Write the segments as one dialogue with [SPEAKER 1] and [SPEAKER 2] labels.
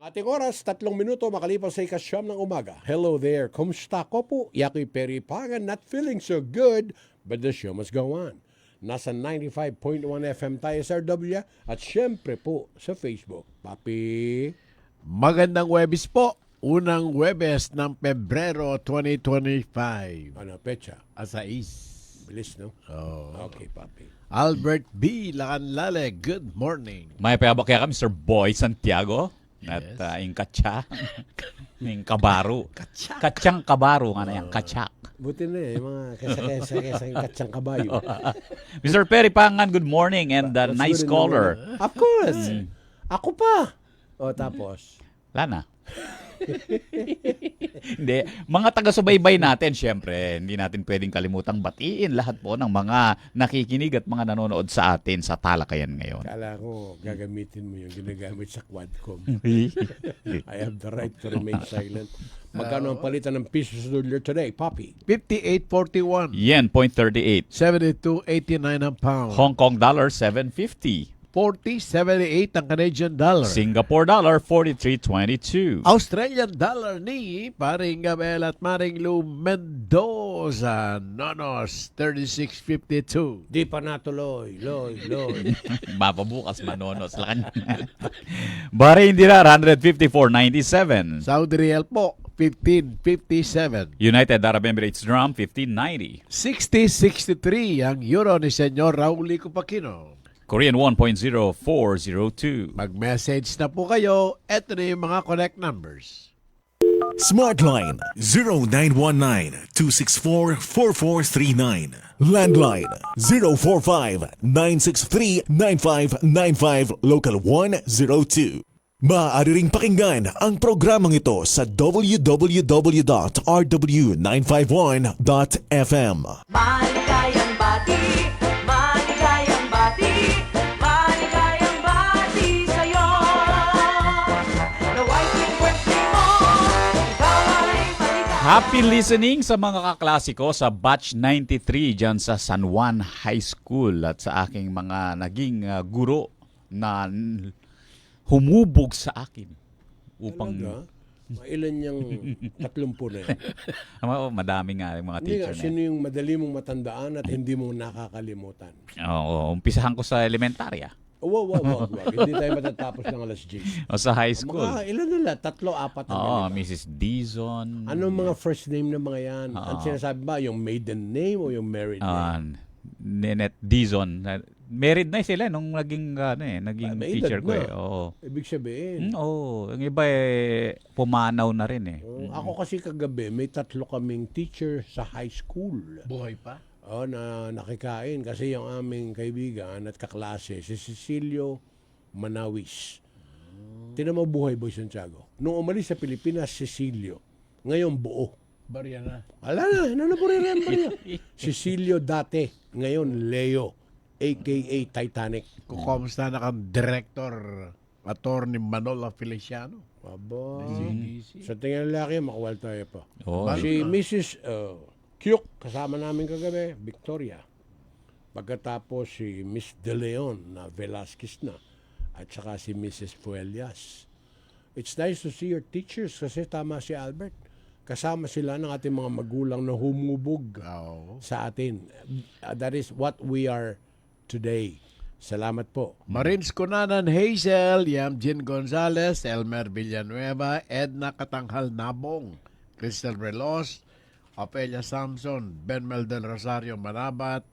[SPEAKER 1] Ating oras, 3 minuto makalipas sa ikasyam ng umaga. Hello there, kumusta ko po? Yako'y Peripagan, not feeling so good, but the show must go on. Nasa 95.1 FM tayo sa RW at syempre po sa Facebook. Papi?
[SPEAKER 2] Magandang Webes po. Unang Webes ng Pebrero 2025.
[SPEAKER 1] Ano, pecha?
[SPEAKER 2] Asais.
[SPEAKER 1] Bilis, no?
[SPEAKER 2] Oh.
[SPEAKER 1] Okay, papi.
[SPEAKER 2] Albert B. Lacanlale, good morning.
[SPEAKER 3] May payabak kaya Mr. Boy Santiago.
[SPEAKER 2] Yes.
[SPEAKER 3] At yung katsa. Yung kabaro. Katsang kabaro nga na yan. Katsak.
[SPEAKER 1] Buti na eh, mga kesa yung katsang kabayo.
[SPEAKER 3] Mr. Perry Pangan, good morning. And
[SPEAKER 1] What's
[SPEAKER 3] nice
[SPEAKER 1] good in the
[SPEAKER 3] caller.
[SPEAKER 1] morning? Of course. Ako pa. O, tapos?
[SPEAKER 3] Lana. Hindi. Mga taga-subaybay natin, syempre, hindi natin pwedeng kalimutang batiin lahat po ng mga nakikinig at mga nanonood sa atin sa talakayan ngayon.
[SPEAKER 1] Kala ko gagamitin mo yung ginagamit sa Quadcom. I have the right to remain silent. Magkano ang palitan ng piso sa dollar today, Poppy?
[SPEAKER 2] 58.41.
[SPEAKER 3] Yen, 0.38.
[SPEAKER 2] 72.89 ang pound.
[SPEAKER 3] Hong Kong dollar, 7.50.
[SPEAKER 2] 40.78 ang Canadian dollar.
[SPEAKER 3] Singapore dollar, 43.22.
[SPEAKER 2] Australian dollar ni Paring Gabel at Maring Lou Mendoza. Nonos, 36.52.
[SPEAKER 1] Di pa natuloy. Loy.
[SPEAKER 3] Mapabukas manonos lang. Bahrain dinar 154.97.
[SPEAKER 2] Saudi Real po, 15.57.
[SPEAKER 3] United Arab Emirates dirham 15.90.
[SPEAKER 2] 60.63 ang euro ni Senyor Raulico Pacino.
[SPEAKER 3] Korean 1.0402.
[SPEAKER 2] Mag-message na po kayo. Ito na yung mga connect numbers.
[SPEAKER 4] Smartline 0919-264-4439. Landline 045-963-9595 Local 102. Maaari ring pakinggan ang programang ito sa www.rw951.fm.
[SPEAKER 5] Maligayang bati, maligayang bati, maligayang bati sa'yo. Nawa'y birthday mo, ikaw ay maligaya.
[SPEAKER 3] Happy listening sa mga kaklasiko sa Batch 93 dyan sa San Juan High School at sa aking mga naging guro na humubog sa akin upang
[SPEAKER 1] Talaga? Mailan yung 30 na yan?
[SPEAKER 3] madami nga yung mga
[SPEAKER 1] Hindi
[SPEAKER 3] teacher
[SPEAKER 1] nga,
[SPEAKER 3] na
[SPEAKER 1] sino
[SPEAKER 3] yan.
[SPEAKER 1] yung madali mong matandaan at hindi mo nakakalimutan?
[SPEAKER 3] Oo, umpisahan ko sa elementarya
[SPEAKER 1] Wow. Hindi tayo matatapos ng alas 10.
[SPEAKER 3] o sa high school.
[SPEAKER 1] Mga ilan nila? 3, 4 na
[SPEAKER 3] Oo,
[SPEAKER 1] ganito.
[SPEAKER 3] Mrs. Dizon.
[SPEAKER 1] Anong mga first name ng mga yan? Ang sinasabi ba, yung maiden name o yung married name?
[SPEAKER 3] Ninette Dizon. Married na sila nung naging
[SPEAKER 1] May
[SPEAKER 3] teacher
[SPEAKER 1] edad
[SPEAKER 3] ko
[SPEAKER 1] na.
[SPEAKER 3] eh. Oo.
[SPEAKER 1] Ibig sabihin.
[SPEAKER 3] Oo, yung iba pumanaw na rin eh.
[SPEAKER 1] Ako kasi kagabi, may 3 kaming teacher sa high school.
[SPEAKER 2] Buhay pa?
[SPEAKER 1] Na nakikain kasi yung aming kaibigan at kaklase, si Cecilio Manawis. Tinan mo buhay, Boy Santiago. Nung umalis sa Pilipinas, Cecilio. Ngayon buo.
[SPEAKER 2] Barya na.
[SPEAKER 1] Ala na po rin niya. Cecilio dati, ngayon Leo, a.k.a. Titanic.
[SPEAKER 2] Kumusta na kang director, attorney Manolo Feliciano?
[SPEAKER 1] Aba.
[SPEAKER 2] CDC.
[SPEAKER 1] Sa tingin lalaki, makuwal tayo pa.
[SPEAKER 3] Oo.
[SPEAKER 1] Si Mrs. Kyuk, kasama namin kagabi, Victoria. Pagkatapos si Miss De Leon na Velasquez na. At saka si Mrs. Fuelias. It's nice to see your teachers kasi tama si Albert. Kasama sila ng ating mga magulang na humubog
[SPEAKER 2] Oo.
[SPEAKER 1] sa atin. That is what we are today. Salamat po.
[SPEAKER 2] Marines Kunanan Hazel, Yamjin Gonzalez, Elmer Villanueva, Edna Katanghal Nabong, Crystal Relos, Opelia Samson, Ben Melden Rosario Manabat,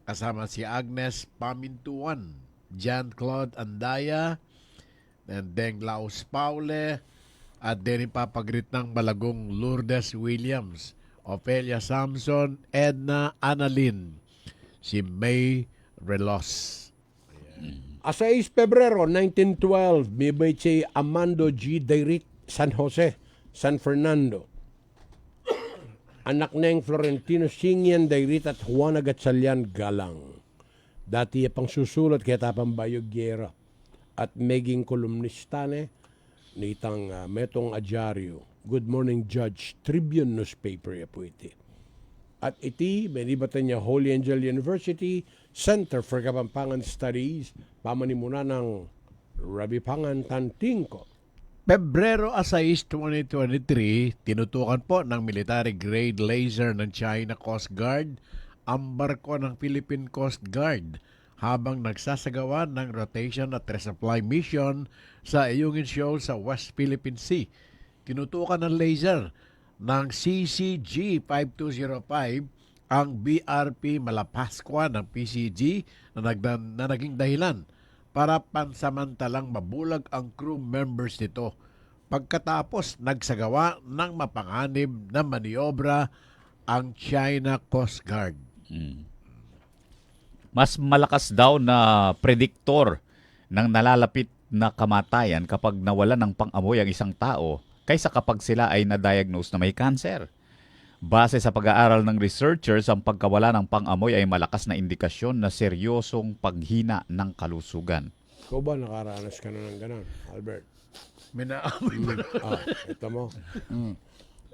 [SPEAKER 2] kasama si Agnes Pamintuan, Jan Claude Andaya, and Deng Laos Paule, at din ipapagrit ng Malagong Lourdes Williams, Opelia Samson, Edna Annalyn, si May Relos.
[SPEAKER 1] A 6 Pebrero 1912, may bay si Amando G. Dairit, San Jose, San Fernando. Anak ng Florentino Singyan Dairit at Juana Gatchalian Galang. Dati pang susulat kaya tapang Bayogyera. At meging kolumnistane nitang Metong Adjario. Good Morning Judge, Tribune newspaper ya po iti. At iti, benibatan niya Holy Angel University, Center for Kapampangan Studies, pamanimunan ng Rabbi Pangan Tantingko.
[SPEAKER 2] Pebrero 6, 2023, tinutukan po ng military-grade laser ng China Coast Guard ang barko ng Philippine Coast Guard habang nagsasagawa ng rotation at resupply mission sa Ayungin Shoal sa West Philippine Sea. Tinutukan ng laser ng CCG-5205 ang BRP Malapascua ng PCG na naging dahilan para pansamantalang mabulag ang crew members nito pagkatapos nagsagawa ng mapanganib na maniobra ang China Coast Guard.
[SPEAKER 3] Mas malakas daw na prediktor ng nalalapit na kamatayan kapag nawala ng pang-amoy ang isang tao kaysa kapag sila ay na-diagnose na may cancer. Base sa pag-aaral ng researchers, ang pagkawala ng pang-amoy ay malakas na indikasyon na seryosong paghina ng kalusugan.
[SPEAKER 1] Ikaw ba nakaranas ka na ng ganun, Albert?
[SPEAKER 2] May naamoy ba?
[SPEAKER 1] Ito mo.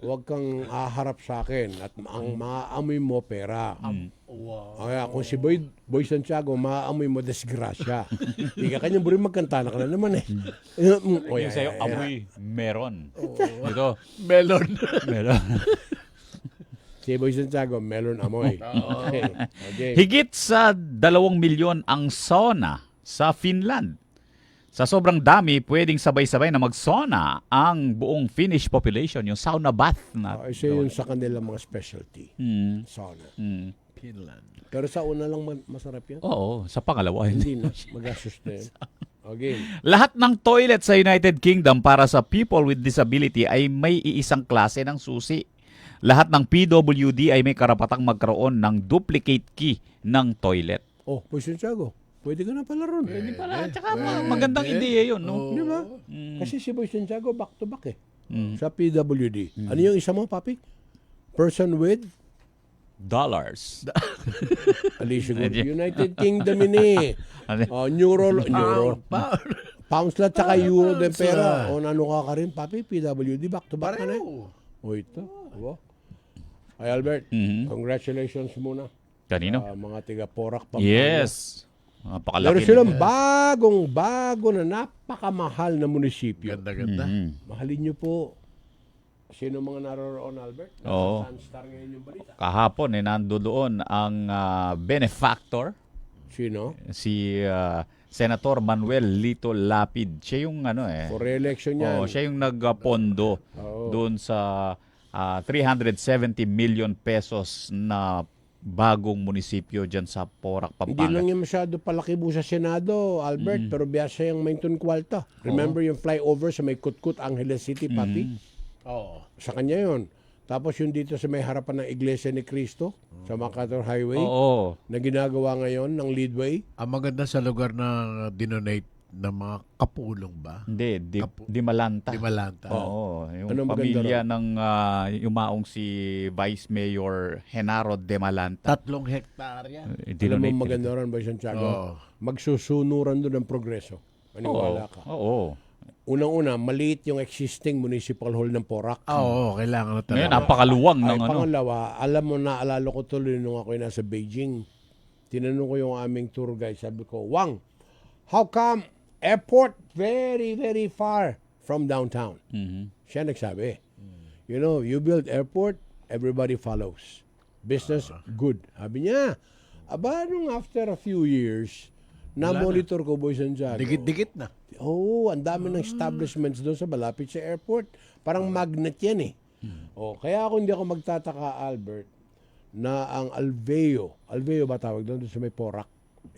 [SPEAKER 1] Huwag kang aharap sa akin at ang maaamoy mo pera.
[SPEAKER 2] Wow.
[SPEAKER 1] Kaya kung si Boy Santiago, maaamoy mo desgrasya. Hindi ka kanyang buri magkanta na ka na naman eh. O,
[SPEAKER 3] Yung sa'yo, amoy, meron. Ito,
[SPEAKER 2] Melon.
[SPEAKER 3] meron.
[SPEAKER 1] Si Boy Santiago, melon amoy. Okay. Okay.
[SPEAKER 3] Higit sa 2 milyon ang sauna sa Finland. Sa sobrang dami, pwedeng sabay-sabay na mag-sauna ang buong Finnish population, yung sauna bath na.
[SPEAKER 1] Isa yun sa kanilang mga specialty. Sauna.
[SPEAKER 2] Finland.
[SPEAKER 1] Pero sa una lang masarap yan.
[SPEAKER 3] Oo, sa pangalawa.
[SPEAKER 1] Hindi na. Magastos na yun. Okay.
[SPEAKER 3] Lahat ng toilet sa United Kingdom para sa people with disability ay may iisang klase ng susi. Lahat ng PWD ay may karapatang magkaroon ng duplicate key ng toilet.
[SPEAKER 1] Oh, Boy Santiago, pwede ka na pala ron.
[SPEAKER 3] Hindi pala, tsaka magandang ideya yun, no?
[SPEAKER 1] Di ba? Kasi si Boy Santiago back to back eh. Sa PWD. Ano yung isa mo, papi? Person with?
[SPEAKER 3] Dollars.
[SPEAKER 1] Ali siguro. United Kingdom ini. Euro. Pounds lang tsaka euro din pera. O nano ka rin, papi? PWD back to back ka na eh. O ito. Diba? Ay Albert, congratulations muna.
[SPEAKER 3] Kanino?
[SPEAKER 1] Mga tiga-Porac Pampanga.
[SPEAKER 3] Yes. Napakalaki.
[SPEAKER 1] Meron silang bagong-bago na napakamahal na munisipyo.
[SPEAKER 2] Ganda-ganda.
[SPEAKER 1] Mahalin niyo po. Sino mga naroroon, Albert?
[SPEAKER 3] Oo.
[SPEAKER 1] Sunstar ngayon yung balita.
[SPEAKER 3] Kahapon, nandoon ang benefactor,
[SPEAKER 1] Sino?
[SPEAKER 3] si Senator Manuel Lito Lapid. Siya yung
[SPEAKER 1] For re-election yan.
[SPEAKER 3] siya yung nagpondo doon sa 370 million pesos na bagong munisipyo dyan sa Porac,
[SPEAKER 1] Hindi
[SPEAKER 3] Pampanga.
[SPEAKER 1] lang yung masyado palakibo sa Senado, Albert, pero biyasa yung Mainton Kualta. Remember yung flyover sa may Kutkut, Angeles City, papi?
[SPEAKER 2] Oo.
[SPEAKER 1] Sa kanya yun. Tapos yung dito sa may harapan ng Iglesia ni Cristo, sa MacArthur Highway,
[SPEAKER 3] Oo.
[SPEAKER 1] na ginagawa ngayon ng Leadway.
[SPEAKER 2] Ang maganda sa lugar na dinonate ng mga kapulong ba?
[SPEAKER 3] Hindi, di Malanta.
[SPEAKER 2] Di Malanta.
[SPEAKER 3] Oo, yung
[SPEAKER 1] Anong maganda
[SPEAKER 3] pamilya ng yumaong si Vice Mayor Genaro de Malanta.
[SPEAKER 2] 3 hektarya.
[SPEAKER 1] Alam mo maganda ron, Boy Santiago?
[SPEAKER 2] Oo.
[SPEAKER 1] Magsusunuran doon ng progreso. Maniwala ka.
[SPEAKER 3] Oo.
[SPEAKER 1] Unang-una, maliit yung existing municipal hall ng Porac.
[SPEAKER 2] Oo, kailangan na
[SPEAKER 3] Ngayon,
[SPEAKER 2] talaga.
[SPEAKER 3] napakaluwang
[SPEAKER 1] Ay,
[SPEAKER 3] ng
[SPEAKER 1] pangalawa, alam mo, naalala ko tuloy nung ako nasa Beijing. Tinanong ko yung aming tour guide. Sabi ko, Wang, how come airport very, very far from downtown? Siya nagsabi, you know, you build airport, everybody follows. Business, good. Sabi niya, aba, nung after a few years, na-monitor ko, Boy Santiago.
[SPEAKER 2] Dikit-dikit na.
[SPEAKER 1] Oo, ang dami ng establishments doon sa malapit sa airport. Parang magnet yan eh. Kaya ako hindi ako magtataka, Albert, na ang Alveo ba tawag doon sa may Porac?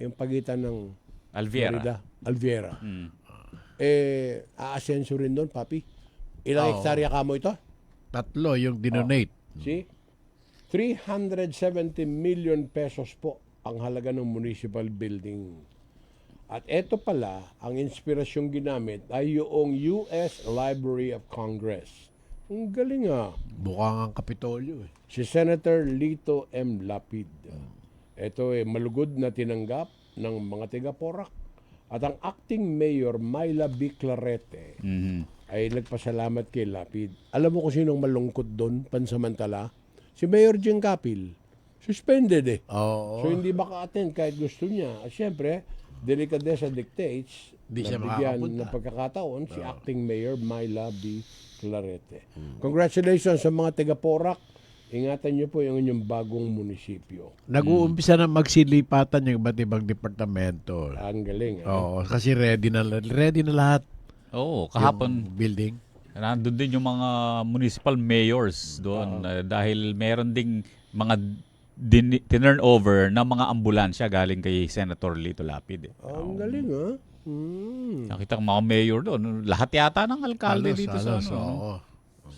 [SPEAKER 1] Yung pagitan ng
[SPEAKER 3] Alviera.
[SPEAKER 1] Florida, Alviera. Aasenso rin doon, papi. Ilang hektarya ka mo ito?
[SPEAKER 2] 3 yung dinonate.
[SPEAKER 1] See? 370 million pesos po ang halaga ng municipal building. At eto pala, ang inspirasyong ginamit ay yung U.S. Library of Congress. Ang galing ah.
[SPEAKER 2] Bukang ang Kapitolyo eh.
[SPEAKER 1] Si Senator Lito M. Lapid. Ito malugod na tinanggap ng mga tiga-Porac. At ang acting mayor, Myla B. Clarete, ay nagpasalamat kay Lapid. Alam mo kung sinong malungkot doon, pansamantala? Si Mayor Jing Capil. Suspended eh.
[SPEAKER 2] Oo.
[SPEAKER 1] So hindi maka-attend kahit gusto niya. At syempre, delikadesa dictates,
[SPEAKER 2] Hindi siya
[SPEAKER 1] nabigyan
[SPEAKER 2] makakapunta.
[SPEAKER 1] ng pagkakataon si Acting Mayor Myla B. Clarete. Congratulations sa mga taga-Porac. Ingatan niyo po yung inyong bagong munisipyo.
[SPEAKER 2] Nag-uumpisa na magsilipatan yung iba't ibang departamento.
[SPEAKER 1] Ang galing.
[SPEAKER 2] Oo, kasi ready na lahat
[SPEAKER 3] Oo, kahapon
[SPEAKER 2] yung building.
[SPEAKER 3] nandun din yung mga municipal mayors doon dahil meron ding mga turn over na mga ambulansya galing kay Senator Lito Lapid.
[SPEAKER 1] Ang galing, ha?
[SPEAKER 3] Nakita ko mga mayor doon. Lahat yata ng alkalde dito sa
[SPEAKER 2] oo.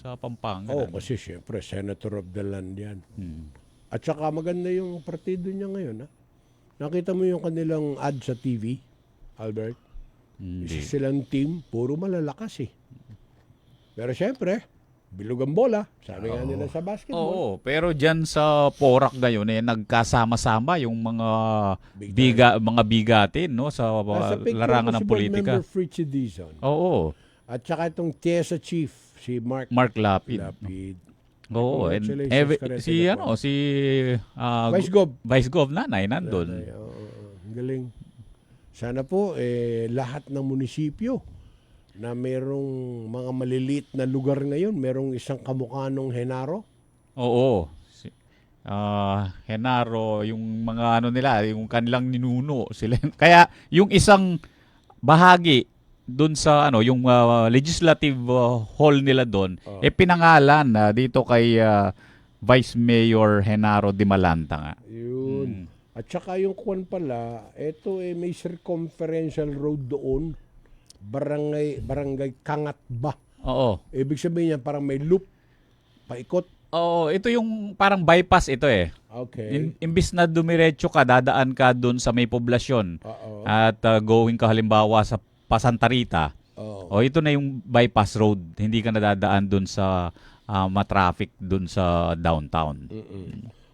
[SPEAKER 3] sa Pampanga.
[SPEAKER 1] Oo, kasi siyempre, Senator of the Land yan. At saka maganda yung partido niya ngayon, ha? Nakita mo yung kanilang ad sa TV, Albert? Isa silang team, puro malalakas, eh. Pero siyempre, bilog ang bola. Sabi nga nila sa basketball.
[SPEAKER 3] Oo, pero diyan sa Porac ngayon nagkasama-sama yung mga mga bigatin no sa
[SPEAKER 1] Nasa picture
[SPEAKER 3] larangan
[SPEAKER 1] mo
[SPEAKER 3] ng
[SPEAKER 1] si Board
[SPEAKER 3] politika.
[SPEAKER 1] Member Fritzy Dizon.
[SPEAKER 3] Oo,
[SPEAKER 1] At saka itong TIESA chief, si Mark
[SPEAKER 3] Lapid.
[SPEAKER 1] Lapid.
[SPEAKER 3] Oo, and
[SPEAKER 1] Congratulations ka rin
[SPEAKER 3] si
[SPEAKER 1] sa
[SPEAKER 3] ano, si
[SPEAKER 1] Vice Gov.
[SPEAKER 3] Vice Gov nanay nandun.
[SPEAKER 1] Ay, oo, ang galing. Sana po, lahat ng munisipyo na merong mga maliliit na lugar ngayon, merong isang kamukha nung Henaro.
[SPEAKER 3] Oo. Henaro, yung mga ano nila, yung kanilang ninuno sila. Kaya yung isang bahagi doon sa ano, yung legislative hall nila doon, pinangalan dito kay Vice Mayor Henaro Dimalanta nga.
[SPEAKER 1] Yun. At saka yung kuwan pala, ito may circumferential road doon. Barangay Kangat ba?
[SPEAKER 3] Oo.
[SPEAKER 1] Ibig sabihin niya parang may loop, paikot.
[SPEAKER 3] Oo, ito yung parang bypass ito eh.
[SPEAKER 1] Okay.
[SPEAKER 3] Imbis na dumiretso ka, dadaan ka doon sa may poblasyon
[SPEAKER 1] Oo.
[SPEAKER 3] at going ka halimbawa sa Santa Rita.
[SPEAKER 1] Oo.
[SPEAKER 3] O ito na yung bypass road. Hindi ka nadadaan doon sa matraffic doon sa downtown.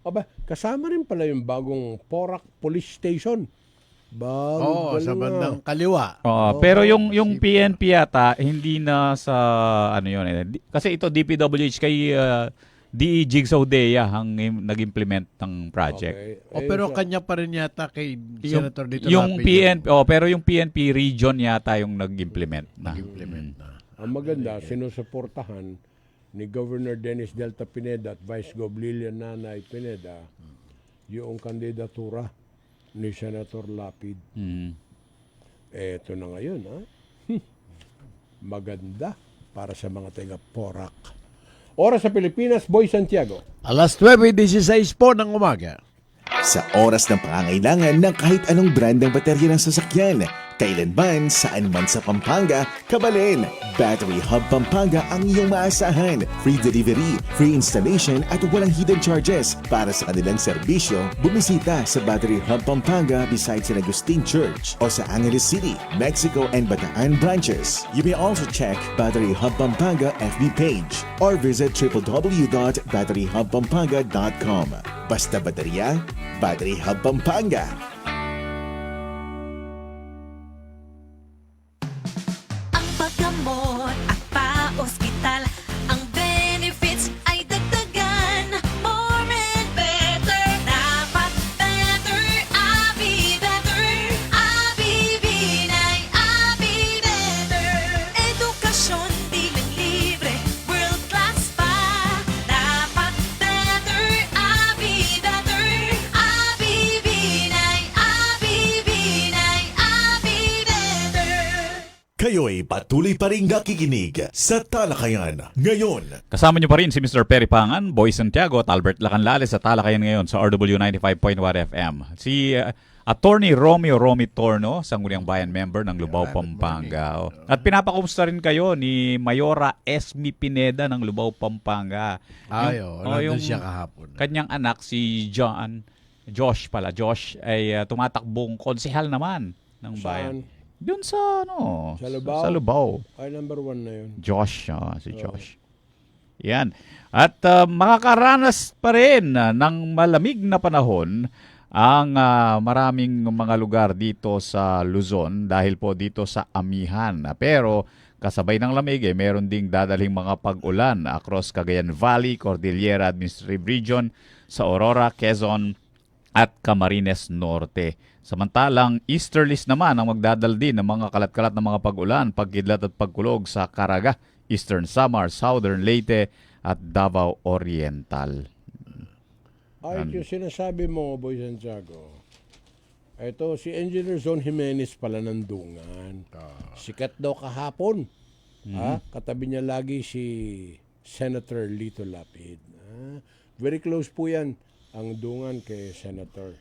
[SPEAKER 1] Aba, kasama rin pala yung bagong Porac Police Station.
[SPEAKER 2] Oo, sa
[SPEAKER 1] galing,
[SPEAKER 2] bandang kaliwa.
[SPEAKER 3] Pero yung PNP yata hindi na sa ano yun kasi ito DPWH kay DE Jigsaw Dea ang nag-implement ng project.
[SPEAKER 1] Okay.
[SPEAKER 2] Pero kanya pa rin yata kay Senator dito
[SPEAKER 3] Yung
[SPEAKER 2] Lapid
[SPEAKER 3] PNP pero yung PNP region yata yung nag-implement na.
[SPEAKER 2] implement na.
[SPEAKER 1] Ang maganda, sinusuportahan ni Governor Dennis Delta Pineda at Vice Gov Lilian Nanay Pineda yung kandidatura ni Senator Lapid. Eto na ngayon, ha? Maganda para sa mga taga Porac. Oras sa Pilipinas, Boy Santiago.
[SPEAKER 2] Alas 9:16 po ng umaga.
[SPEAKER 4] Sa oras ng pangangailangan ng kahit anong brand ng baterya ng sasakyan, kailanman, saan man sa Pampanga, kabalin. Battery Hub Pampanga ang iyong maasahan. Free delivery, free installation at walang hidden charges. Para sa kanilang serbisyo, bumisita sa Battery Hub Pampanga beside San Agustin Church o sa Angeles City, Mexico and Bataan branches. You may also check Battery Hub Pampanga FB page or visit www.batteryhubpampanga.com. Basta baterya, Battery Hub Pampanga.
[SPEAKER 5] Ang paggamot at pa-ospital, ang benefits ay dagdagan. More and better, dapat better, Abi better. Abi Binay, Abi better. Edukasyon di lang libre, world class pa. Dapat better, Abi better. Abi Binay, Abi Binay, Abi better.
[SPEAKER 4] Kayo'y patuloy pa rin nakikinig sa Talakayan ngayon.
[SPEAKER 3] Kasama niyo pa rin si Mr. Perry Pangan, Boy Santiago at Albert Lacanlales sa Talakayan ngayon sa RW 95.1 FM. Si Attorney Romeo Romy Torno, Sangguniang Bayan member ng Lubao, Pampanga. At pinapakumusta rin kayo ni Mayora Esmi Pineda ng Lubao, Pampanga.
[SPEAKER 2] Nandun siya kahapon.
[SPEAKER 3] Kanyang anak si Josh ay tumatakbong konsehal naman ng bayan.
[SPEAKER 1] Saan?
[SPEAKER 3] Doon sa
[SPEAKER 1] Sa Lubao?
[SPEAKER 3] Sa Lubao.
[SPEAKER 1] Ay, number 1 na yun.
[SPEAKER 3] Josh, si Josh. Yan. At makakaranas pa rin ng malamig na panahon ang maraming mga lugar dito sa Luzon dahil po dito sa Amihan. Pero kasabay ng lamig, meron ding dadaling mga pag-ulan across Cagayan Valley, Cordillera Administrative Region, sa Aurora, Quezon, at Camarines Norte. Samantalang easterlies naman ang magdadala din ng mga kalat-kalat na mga pag-ulan, pagkidlat at pagkulog sa Caraga, Eastern Samar, Southern Leyte at Davao Oriental.
[SPEAKER 1] Ay, yung sinasabi mo, Boy Santiago, ito, si Engineer Zon Jimenez pala ng Dungan. Sikat daw kahapon. Katabi niya lagi si Senator Lito Lapid. Very close po yan, ang Dungan kay Senator.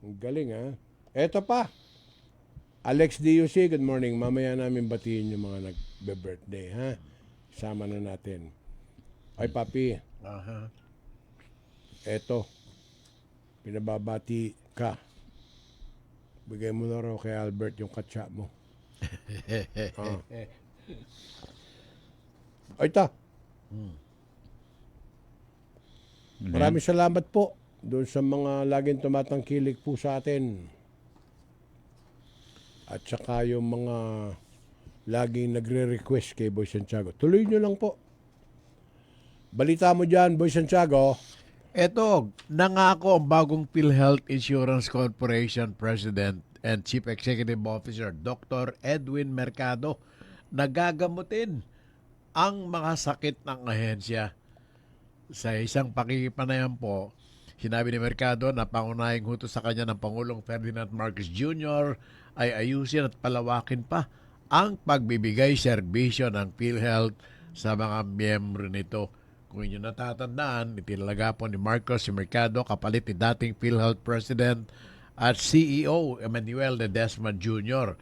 [SPEAKER 1] Ang galing, ha? Eto pa. Alex DUC, good morning. Mamaya namin batiin yung mga nagbe-birthday, ha? Sama na natin. Ay, papi. Eto. Pinababati ka. Bigay mo na raw kay Albert yung katsa mo. Ay, ta. Maraming salamat po doon sa mga laging tumatangkilik po sa atin. At saka yung mga laging nagre-request kay Boy Santiago. Tuloy nyo lang po. Balita mo dyan, Boy Santiago.
[SPEAKER 2] Eto, nangako ang bagong PhilHealth Insurance Corporation President and Chief Executive Officer Dr. Edwin Mercado na gagamutin ang mga sakit ng ahensya. Sa isang pakikipanayam po, sinabi ni Mercado na pangunahing hutos sa kanya ng Pangulong Ferdinand Marcos Jr. ay ayusin at palawakin pa ang pagbibigay serbisyo ng PhilHealth sa mga miyembro nito. Kung inyo natatandaan, itinalaga po ni Marcos si Mercado kapalit ni dating PhilHealth President at CEO Emmanuel Ledesma Jr.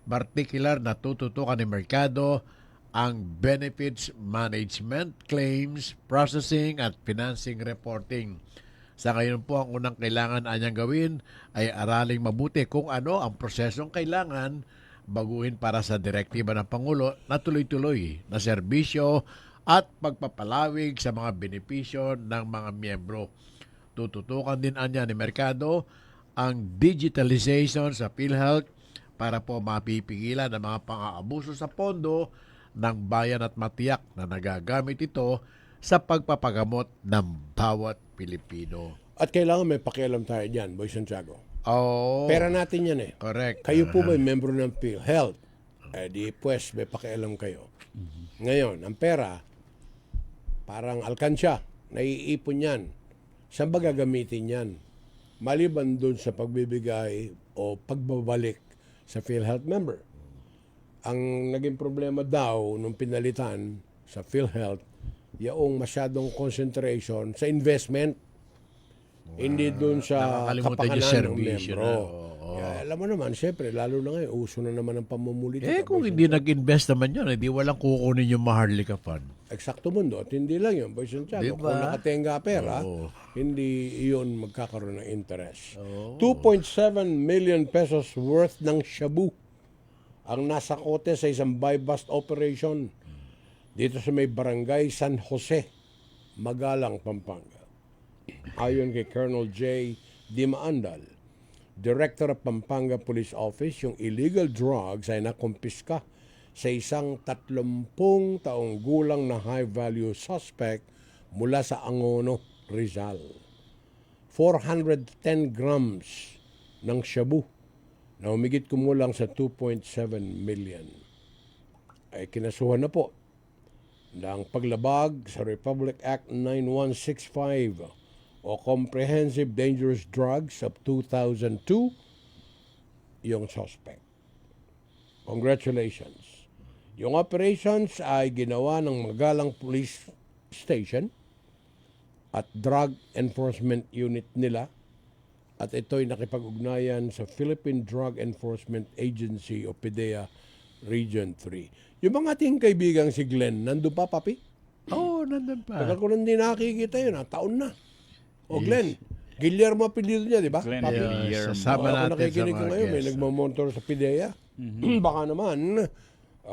[SPEAKER 2] Partikular na tututukan ni Mercado ang benefits management, claims, processing at financing reporting. Sa ngayon po, ang unang kailangan anyang gawin ay araling mabuti kung ano ang prosesong kailangan baguhin para sa direktiba ng Pangulo na tuloy-tuloy na serbisyo at pagpapalawig sa mga benepisyo ng mga miyembro. Tututukan din anya ni Mercado ang digitalization sa PhilHealth para po mapipigilan ang mga pang-aabuso sa pondo ng bayan at matiyak na nagagamit ito sa pagpapagamot ng bawat Pilipino.
[SPEAKER 1] At kailangan may pakialam tayo dyan, Boy Santiago.
[SPEAKER 2] Oh,
[SPEAKER 1] Pera natin yan eh.
[SPEAKER 2] correct.
[SPEAKER 1] Kayo po ba membro ng PhilHealth? Di pues may pakialam kayo. Ngayon, ang pera, parang alkansya, naiipon yan. Saan ba gagamitin yan? Maliban dun sa pagbibigay o pagbabalik sa PhilHealth member. Ang naging problema daw nung pinalitan sa PhilHealth, yung masyadong concentration sa investment, hindi dun sa
[SPEAKER 2] nakakalimutan yung
[SPEAKER 1] kapakanan ng
[SPEAKER 2] serbisyo
[SPEAKER 1] membro.
[SPEAKER 2] na, oo.
[SPEAKER 1] Kaya, alam mo naman, siyempre, lalo na ngayon, uso na naman ang pamumuli.
[SPEAKER 2] Kung hindi nag-invest naman yun, hindi walang kukunin yung Maharlika Fund.
[SPEAKER 1] Eksakto mundo. At hindi lang yun, Boy Santiago.
[SPEAKER 2] Diba?
[SPEAKER 1] Kung nakatenga pera,
[SPEAKER 2] Oo.
[SPEAKER 1] hindi yun magkakaroon ng interest. 2.7 million pesos worth ng shabu ang nasa kote sa isang buy-bust operation dito sa may barangay San Jose, Magalang, Pampanga. Ayon kay Colonel J. Dimaandal, Director of Pampanga Police Office, yung illegal drugs ay nakumpiska sa isang 30 taong gulang na high-value suspect mula sa Angono, Rizal. 410 grams ng shabu na humigit kumulang sa 2.7 million ay kinasuhan na po ng paglabag sa Republic Act 9165 o Comprehensive Dangerous Drugs of 2002 yung suspect. Congratulations. Yung operations ay ginawa ng Magalang Police Station at Drug Enforcement Unit nila at ito'y nakipag-ugnayan sa Philippine Drug Enforcement Agency o PDEA Region 3. Yung mga ating kaibigang si Glenn, nandun pa, papi?
[SPEAKER 2] Oo, nandun pa.
[SPEAKER 1] Tagal ko nang hindi nakikita yun, taon na. O Glenn, Guillermo apelido niya, di ba?
[SPEAKER 3] Glenn
[SPEAKER 1] Papi?
[SPEAKER 3] Guillermo.
[SPEAKER 2] Sasama
[SPEAKER 1] Ako
[SPEAKER 2] natin sa
[SPEAKER 1] nakikinig ko
[SPEAKER 2] mga
[SPEAKER 1] ngayon, may
[SPEAKER 2] guests.
[SPEAKER 1] nagmamontor sa PIDEA. Baka naman,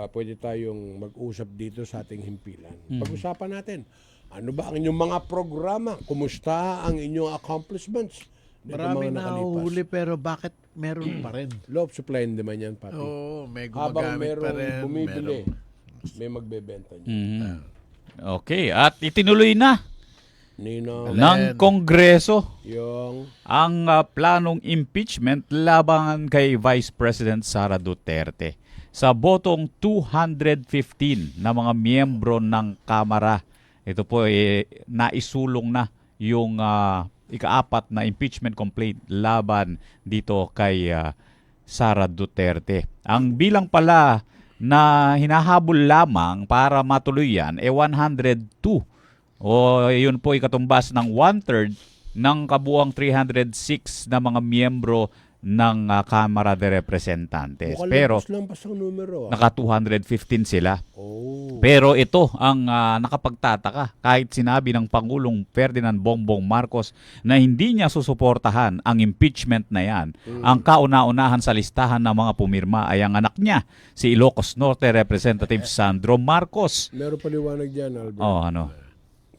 [SPEAKER 1] pwede tayong mag-usap dito sa ating himpilan. Pag-usapan natin, ano ba ang inyong mga programa? Kumusta ang inyong accomplishments? Nito
[SPEAKER 2] Maraming
[SPEAKER 1] mga nakalipas?
[SPEAKER 2] nahuhuli pero bakit meron pa rin?
[SPEAKER 1] Law of supply and demand yan, Papi.
[SPEAKER 2] Oo, may
[SPEAKER 1] Habang
[SPEAKER 2] gumagamit pa
[SPEAKER 1] merong
[SPEAKER 2] rin.
[SPEAKER 1] bumibili,
[SPEAKER 2] meron.
[SPEAKER 1] may magbebenta niya.
[SPEAKER 3] Okay, at itinuloy na
[SPEAKER 1] Nino,
[SPEAKER 3] ng Kongreso
[SPEAKER 1] yung
[SPEAKER 3] ang planong impeachment laban kay Vice President Sara Duterte. Sa botong 215 na mga miyembro ng Kamara, ito po naisulong na yung ika-4 na impeachment complaint laban dito kay Sara Duterte. Ang bilang pala na hinahabol lamang para matuloy yan 102. O yun po ikatumbas ng 1/3 ng kabuang 306 na mga miyembro ng Kamara de Representantes. Pero
[SPEAKER 1] lang pas ang numero.
[SPEAKER 3] naka 215 sila.
[SPEAKER 1] Oh.
[SPEAKER 3] Pero ito ang nakapagtataka kahit sinabi ng Pangulong Ferdinand Bongbong Marcos na hindi niya susuportahan ang impeachment na yan. Ang kauna-unahan sa listahan ng mga pumirma ay ang anak niya, si Ilocos Norte Representative Sandro Marcos.
[SPEAKER 1] Meron paliwanag dyan, Albert.
[SPEAKER 3] Oh, ano?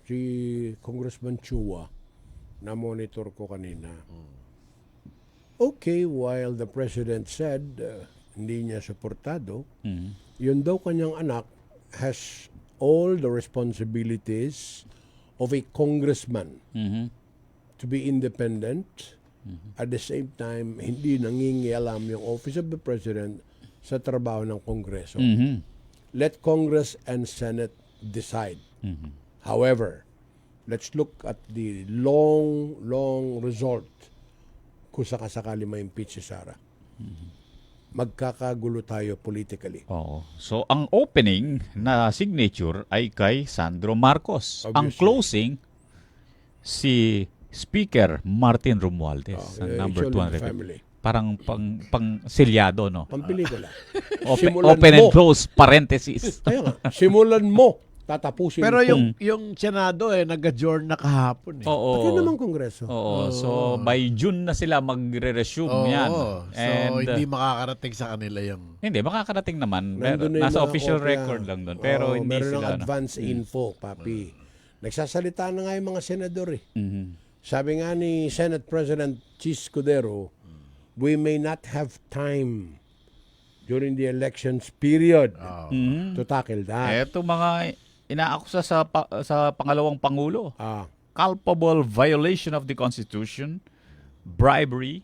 [SPEAKER 1] Si Congressman Chua, na-monitor ko kanina. Okay, while the President said hindi niya suportado, yun daw kanyang anak has all the responsibilities of a congressman to be independent. At the same time, hindi nangingialam yung Office of the President sa trabaho ng Kongreso. Let Congress and Senate decide. However, let's look at the long result kung sakasakali ma-impeach si Sara. Magkakagulo tayo politically.
[SPEAKER 3] Oo. So, ang opening na signature ay kay Sandro Marcos. Ang
[SPEAKER 1] Obviously.
[SPEAKER 3] closing, si Speaker Martin Romualdez, ang number
[SPEAKER 1] Actually,
[SPEAKER 3] 200.
[SPEAKER 1] family.
[SPEAKER 3] Parang pang silyado, no?
[SPEAKER 1] Pampelikula.
[SPEAKER 3] Open and close, parenthesis.
[SPEAKER 1] Kaya nga, simulan mo, tatapusin
[SPEAKER 2] Pero
[SPEAKER 1] ko.
[SPEAKER 2] yung Senado nag-adjourn na kahapon eh.
[SPEAKER 3] Oo.
[SPEAKER 1] Bakit naman Kongreso?
[SPEAKER 3] Oo. So, by June na sila magre-resume yan.
[SPEAKER 2] So,
[SPEAKER 3] And,
[SPEAKER 2] hindi makakarating sa kanila yung...
[SPEAKER 3] hindi, makakarating naman. Pero,
[SPEAKER 1] Nandun na yung
[SPEAKER 3] nasa
[SPEAKER 1] mga
[SPEAKER 3] official
[SPEAKER 1] kopya.
[SPEAKER 3] record lang doon. Pero
[SPEAKER 1] Oo,
[SPEAKER 3] hindi
[SPEAKER 1] meron
[SPEAKER 3] sila.
[SPEAKER 1] ng advance info, papi. Nagsasalita na nga yung mga senador eh. Sabi nga ni Senate President Chis Cudero, we may not have time during the elections period to tackle that.
[SPEAKER 3] Eto mga inaakusa sa pangalawang Pangulo.
[SPEAKER 1] Ah,
[SPEAKER 3] Culpable violation of the Constitution, bribery,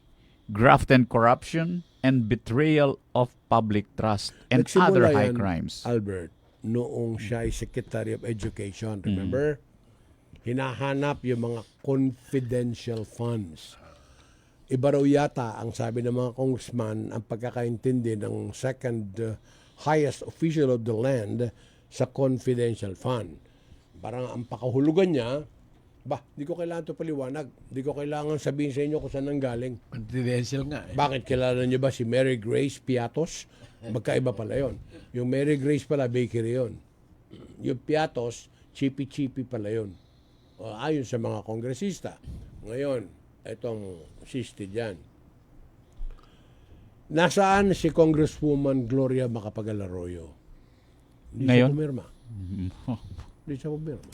[SPEAKER 3] graft and corruption, and betrayal of public trust and other
[SPEAKER 1] nagsimula
[SPEAKER 3] high
[SPEAKER 1] yan,
[SPEAKER 3] crimes.
[SPEAKER 1] Albert, noong siya ay Secretary of Education, remember? Hinahanap yung mga confidential funds. Iba raw yata ang sabi ng mga congressman ang pagkakaintindi ng second highest official of the land sa confidential fund. Parang ang pakahulugan niya, di ko kailangan ito paliwanag. Di ko kailangan sabihin sa inyo kung saan nanggaling.
[SPEAKER 2] Confidential nga eh.
[SPEAKER 1] Bakit kilala niyo ba si Mary Grace Piatos? Magkaiba pala yon. Yung Mary Grace pala, bakery yon. Yung Piatos, chippy-chippy pala yon. Ayon sa mga kongresista. Ngayon, itong sisti dyan. Nasaan si Congresswoman Gloria Macapagal Arroyo? Hindi
[SPEAKER 3] Ngayon?
[SPEAKER 1] siya pumirma. Hindi siya pumirma.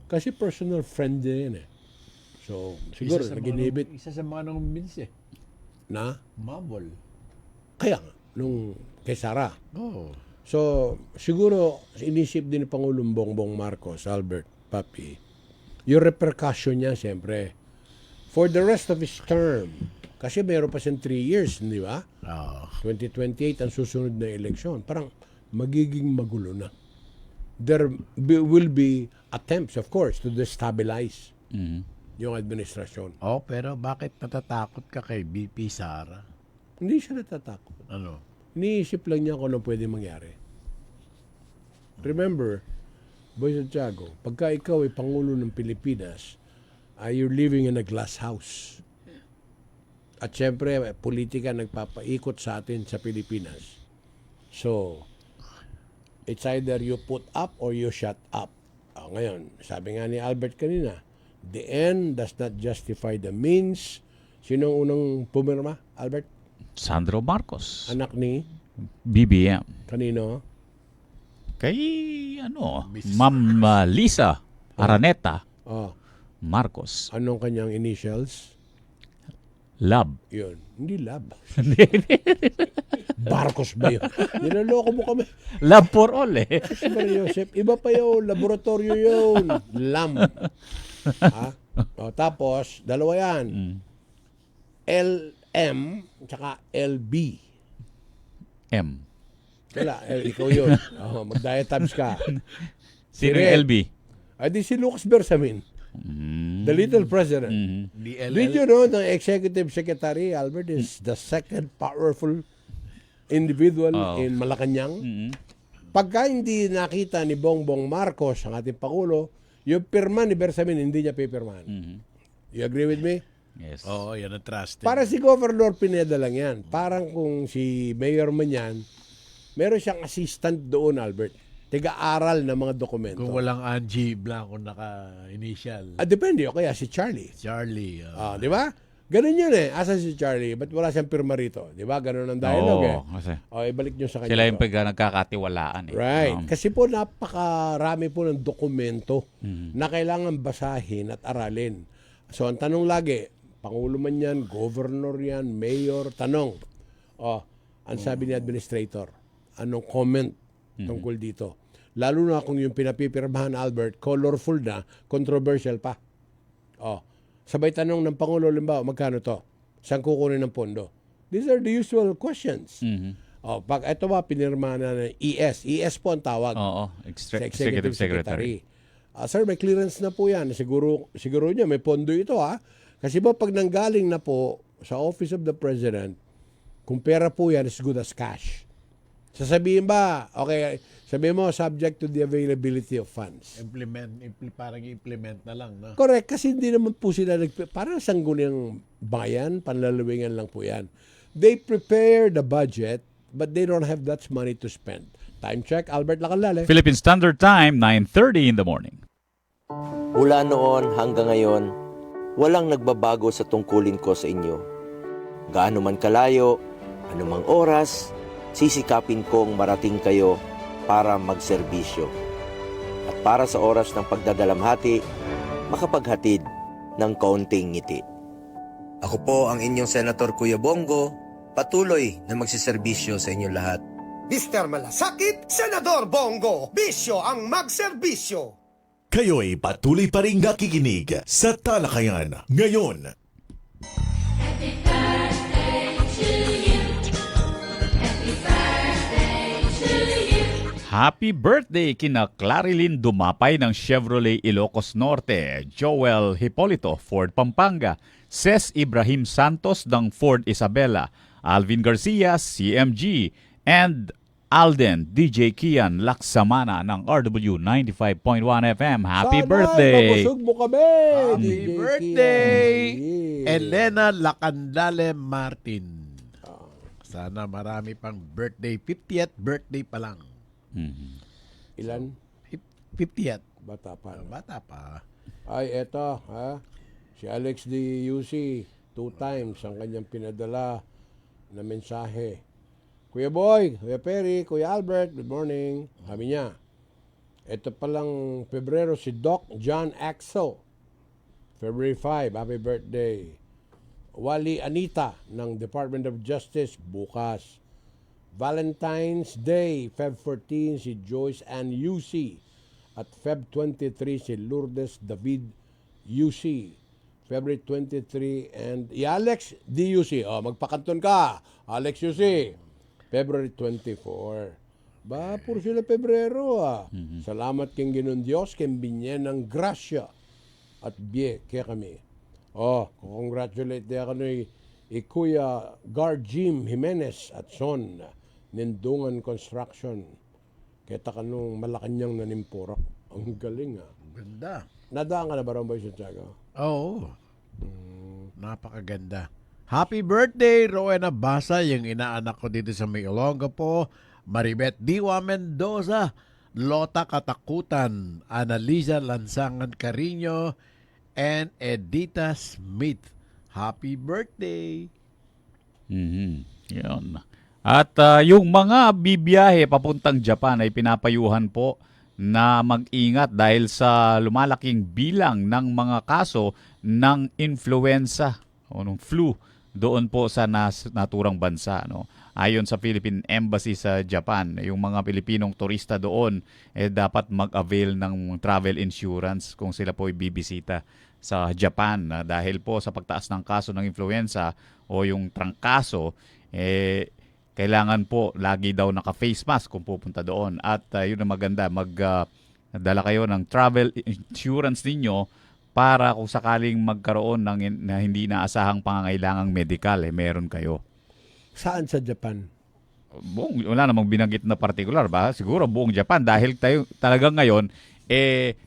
[SPEAKER 1] Kasi personal friend din yan eh. So, siguro, naginibit
[SPEAKER 2] Isa sa mga nangumbins eh.
[SPEAKER 1] na.
[SPEAKER 2] Mabol.
[SPEAKER 1] Kaya nga, nung kay Sara.
[SPEAKER 2] Oh.
[SPEAKER 1] So, siguro, inisip din ni Pangulong Bongbong Marcos, Albert, Papi, yung repercussion niya, siyempre, for the rest of his term, kasi meron pa siyang 3 years, di ba? 2028 ang susunod na eleksyon. Parang magiging magulo na. There will be attempts, of course, to destabilize yung administrasyon.
[SPEAKER 2] Oh, pero bakit natatakot ka kay BP Sara?
[SPEAKER 1] Hindi siya natatakot.
[SPEAKER 2] Ano?
[SPEAKER 1] Iniisip lang niya kung ano pwede mangyari. Remember, Boy Santiago, pagka ikaw ay Pangulo ng Pilipinas, you're living in a glass house. At syempre, politika nagpapaikot sa atin sa Pilipinas. So, it's either you put up or you shut up. Ngayon, sabi nga ni Albert kanina, the end does not justify the means. Sino ang unang pumirma, Albert?
[SPEAKER 3] Sandro Marcos,
[SPEAKER 1] Anak ni
[SPEAKER 3] BBM.
[SPEAKER 1] kanino?
[SPEAKER 3] Kay Ma'am Lisa Araneta
[SPEAKER 1] Oh,
[SPEAKER 3] Marcos.
[SPEAKER 1] anong kanyang initials?
[SPEAKER 3] Lab.
[SPEAKER 1] Yun. Hindi lab. Barcos ba yun? Nilaloko mo kami.
[SPEAKER 3] Lab for all eh.
[SPEAKER 1] Si Maria Joseph, iba pa yun. Laboratorio yun. Lam. Ha? O, tapos, dalawa yan.
[SPEAKER 3] Mm.
[SPEAKER 1] LM, tsaka LB.
[SPEAKER 3] M.
[SPEAKER 1] Wala, ikaw yun. Mag-diatabs ka.
[SPEAKER 3] Sino
[SPEAKER 1] Red.
[SPEAKER 3] yung LB?
[SPEAKER 1] Ay, di si Lucas Bersamin. The little president.
[SPEAKER 2] DLL.
[SPEAKER 1] Did you know the executive secretary, Albert, is the second powerful individual in Malacanang? Pagka hindi nakita ni Bongbong Marcos, ang ating Pangulo, yung pirma ni Bersamin, hindi niya pipirmahan. You agree with me?
[SPEAKER 3] Yes.
[SPEAKER 2] Oo, yan ang trusted.
[SPEAKER 1] Para si Governor Pineda lang yan. Parang kung si Mayor man yan, meron siyang assistant doon, Albert. Tiga-aral ng mga dokumento.
[SPEAKER 2] Kung walang Angie Blanco naka-initial.
[SPEAKER 1] Depende. O kaya si Charlie.
[SPEAKER 2] Charlie.
[SPEAKER 1] Di ba? Ganun yun eh. Asa si Charlie? Ba't wala siyang pirma rito? Di ba? Ganun ang dialogue eh.
[SPEAKER 3] Kasi
[SPEAKER 1] Ibalik nyo sa kanya.
[SPEAKER 3] sila yung
[SPEAKER 1] to.
[SPEAKER 3] nagkakatiwalaan. Eh.
[SPEAKER 1] Right. Kasi po napakarami po ng dokumento na kailangan basahin at aralin. So ang tanong lagi, Pangulo man yan, Governor yan, Mayor, tanong. Ang sabi ni Administrator, anong comment tungkol dito? Lalo na kung yung pinapipirmahan, Albert, colorful na, controversial pa. Sabay tanong ng Pangulo, limbawa, magkano to? Saan kukunin ng pondo? These are the usual questions. Pag ito ba, pinirmahan na ng ES. ES po ang tawag.
[SPEAKER 3] Oo.
[SPEAKER 1] Sa Executive Secretary. Sir, may clearance na po yan. Siguro niya, may pondo ito ha. Kasi ba pag nanggaling na po sa Office of the President, kung pera po yan, as good as cash. Sasabihin ba, okay, sabihin mo, subject to the availability of funds.
[SPEAKER 2] Parang i-implement na lang, no?
[SPEAKER 1] Correct, kasi hindi naman po sila, parang sangguniang bayan, panlalawingan lang po yan. They prepare the budget, but they don't have that money to spend. Time check, Albert Lacanlale.
[SPEAKER 3] Philippine Standard Time, 9:30 in the morning.
[SPEAKER 6] Mula noon hanggang ngayon, walang nagbabago sa tungkulin ko sa inyo. Gaano man kalayo, anumang oras, sisikapin kong marating kayo para magserbisyo. At para sa oras ng pagdadalamhati, makapaghatid ng kaunting ngiti. Ako po ang inyong Senator Kuya Bongo, patuloy na magsiserbisyo sa inyong lahat.
[SPEAKER 7] Mr. Malasakit, Senador Bongo, bisyo ang magserbisyo.
[SPEAKER 4] Kayo'y patuloy pa rin nakikinig sa Talakayan ngayon.
[SPEAKER 3] Happy birthday kina Clarilyn Dumapay ng Chevrolet Ilocos Norte, Joel Hipolito, Ford Pampanga, Ces Ibrahim Santos ng Ford Isabela, Alvin Garcia, CMG, and Alden DJ Kian Laksamana ng RW 95.1 FM. Happy birthday!
[SPEAKER 1] Mabusog mo kami!
[SPEAKER 2] Happy
[SPEAKER 1] DJ
[SPEAKER 2] birthday,
[SPEAKER 1] Kian.
[SPEAKER 2] Elena Lacandale Martin. Sana marami pang birthday. 50th birthday pa lang.
[SPEAKER 1] Ilan?
[SPEAKER 2] 50th.
[SPEAKER 1] Bata pa.
[SPEAKER 2] Bata pa.
[SPEAKER 1] Ay, eto, ha? Si Alex DUC, 2 times ang kanyang pinadala na mensahe. Kuya Boy, Kuya Perry, Kuya Albert, good morning. Sabi niya, ito palang Pebrero si Doc John Axel. February 5, happy birthday. Wali Anita ng Department of Justice, bukas. Valentine's Day, Feb 14, si Joyce Ann UC. At Feb 23, si Lourdes David UC. February 23, and Alex DUC. Magpakanton ka, Alex UC. February 24. Ba, puro sila Pebrero Salamat king Ginoong Diyos, king binyen ng grasya at biye kaya kami. Congratulate dia kanoy Kuya Guard Jim Jimenez at son Nindungan Construction. Kita kanong Malacanang nanimpurak. Ang galing
[SPEAKER 2] Ganda.
[SPEAKER 1] Nadaan ka na ba rin ba Santiago?
[SPEAKER 2] Oo. Napakaganda. Happy birthday, Rowena Basa, yung inaanak ko dito sa May Olongapo, Maribet Diwa Mendoza, Lota Katakutan, Annalisa Lansangan Carino, and Edita Smith. Happy birthday!
[SPEAKER 3] Yun. At yung mga bibiyahe papuntang Japan ay pinapayuhan po na mag-ingat dahil sa lumalaking bilang ng mga kaso ng influenza o ng flu doon po sa naturang bansa, no. Ayon sa Philippine Embassy sa Japan, yung mga Pilipinong turista doon dapat mag-avail ng travel insurance kung sila po bibisita sa Japan, dahil po sa pagtaas ng kaso ng influenza o yung trangkaso, kailangan po lagi daw naka-face mask kung pupunta doon. At yun ang maganda, dala kayo ng travel insurance ninyo para kung sakaling magkaroon na hindi inaasahang pangangailangang medical, meron kayo.
[SPEAKER 1] Saan sa Japan?
[SPEAKER 3] Wala namang binanggit na particular ba? Siguro buong Japan, dahil tayo talagang ngayon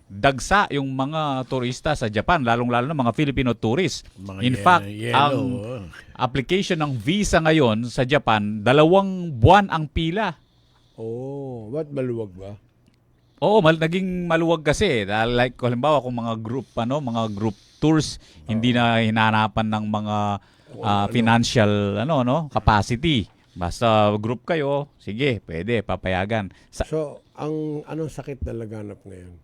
[SPEAKER 3] dagsa yung mga turista sa Japan, lalong-lalo na mga Filipino tourists.
[SPEAKER 2] Mga
[SPEAKER 3] In fact, ang application ng visa ngayon sa Japan, 2 buwan ang pila.
[SPEAKER 1] Oh, ba't maluwag ba?
[SPEAKER 3] Oo, naging maluwag kasi. Like, halimbawa, kung mga group tours, hindi na hinahanapan ng mga financial capacity. Basta group kayo, sige, pwede, papayagan.
[SPEAKER 1] So, anong sakit na laganap ngayon?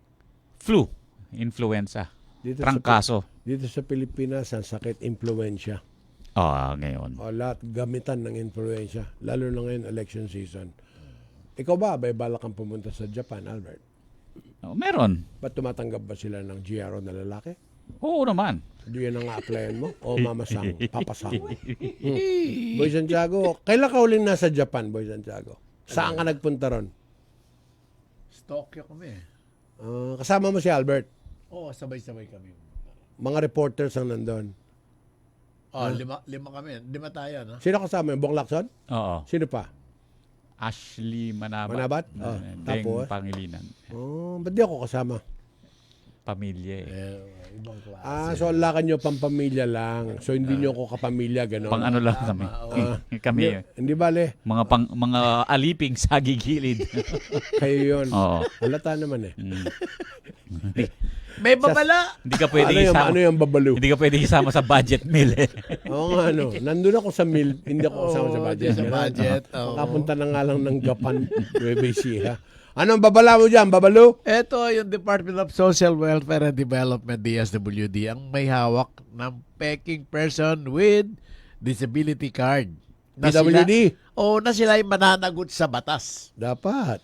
[SPEAKER 3] Flu, influenza, trangkaso.
[SPEAKER 1] Dito sa Pilipinas, ang sakit, influensya.
[SPEAKER 3] Ngayon.
[SPEAKER 1] O, lahat gamitan ng influensya. Lalo na ngayon, election season. Ikaw ba, balak kang pumunta sa Japan, Albert?
[SPEAKER 3] Meron.
[SPEAKER 1] Ba't tumatanggap ba sila ng GRO na lalaki?
[SPEAKER 3] Oo naman.
[SPEAKER 1] Di yan ang applyan mo? O mamasang, papasang? Boy Santiago, kailan ka huling nasa Japan, Boy Santiago? Saan ka nagpunta ron?
[SPEAKER 2] Tokyo kami.
[SPEAKER 1] Kasama mo si Albert.
[SPEAKER 2] Oo, sabay-sabay kami.
[SPEAKER 1] Mga reporters ang nandun.
[SPEAKER 2] Lima kami. 5 tayo, no?
[SPEAKER 1] Sino kasama yung Bong Lacson?
[SPEAKER 3] Oo.
[SPEAKER 1] Sino pa?
[SPEAKER 3] Ashley Manabat.
[SPEAKER 1] Manabat? Tapos?
[SPEAKER 3] Pangilinan.
[SPEAKER 1] Ba't di ako kasama?
[SPEAKER 3] Pamilya
[SPEAKER 2] Ibang klase.
[SPEAKER 1] So lakan nyo pampamilya lang. So hindi nyo ako kapamilya, gano'n.
[SPEAKER 3] Pang ano lang kami. Kami.
[SPEAKER 1] Hindi bale.
[SPEAKER 3] Mga aliping sa gigilid.
[SPEAKER 1] Kayo yun.
[SPEAKER 3] Oo.
[SPEAKER 1] Halata naman eh.
[SPEAKER 2] May babala!
[SPEAKER 3] Hindi ka pwede isama.
[SPEAKER 1] Ano yung babalo?
[SPEAKER 3] Hindi ka pwede isama sa budget meal eh.
[SPEAKER 1] Oo nga, nandun ako sa meal, hindi ako kasama sa budget.
[SPEAKER 2] Sa budget.
[SPEAKER 1] Makapunta na nga lang ng Japan, Nueva Ecija. Anong babala mo dyan, babalo?
[SPEAKER 2] Ito yung Department of Social Welfare and Development, DSWD, ang may hawak ng Peking person with disability card.
[SPEAKER 1] PWD?
[SPEAKER 2] Na sila ay mananagot sa batas.
[SPEAKER 1] Dapat.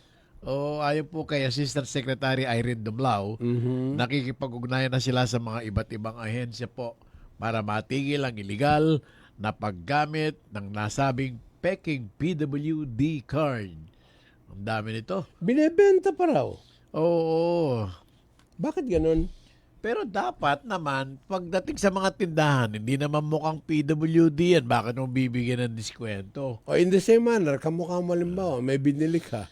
[SPEAKER 2] Ayon po kay Assistant Secretary Irene Dumlao, nakikipag-ugnayan na sila sa mga iba't ibang ahensya po para matigil ang illegal na paggamit ng nasabing Peking PWD card. Ang dami nito.
[SPEAKER 1] Binebenta pa raw.
[SPEAKER 2] Oo.
[SPEAKER 1] Bakit ganun?
[SPEAKER 2] Pero dapat naman, pagdating sa mga tindahan, hindi naman mukhang PWD yan. Bakit mo bibigyan ng diskwento?
[SPEAKER 1] O in the same manner, kamukha mo halimbawa, may binili ka.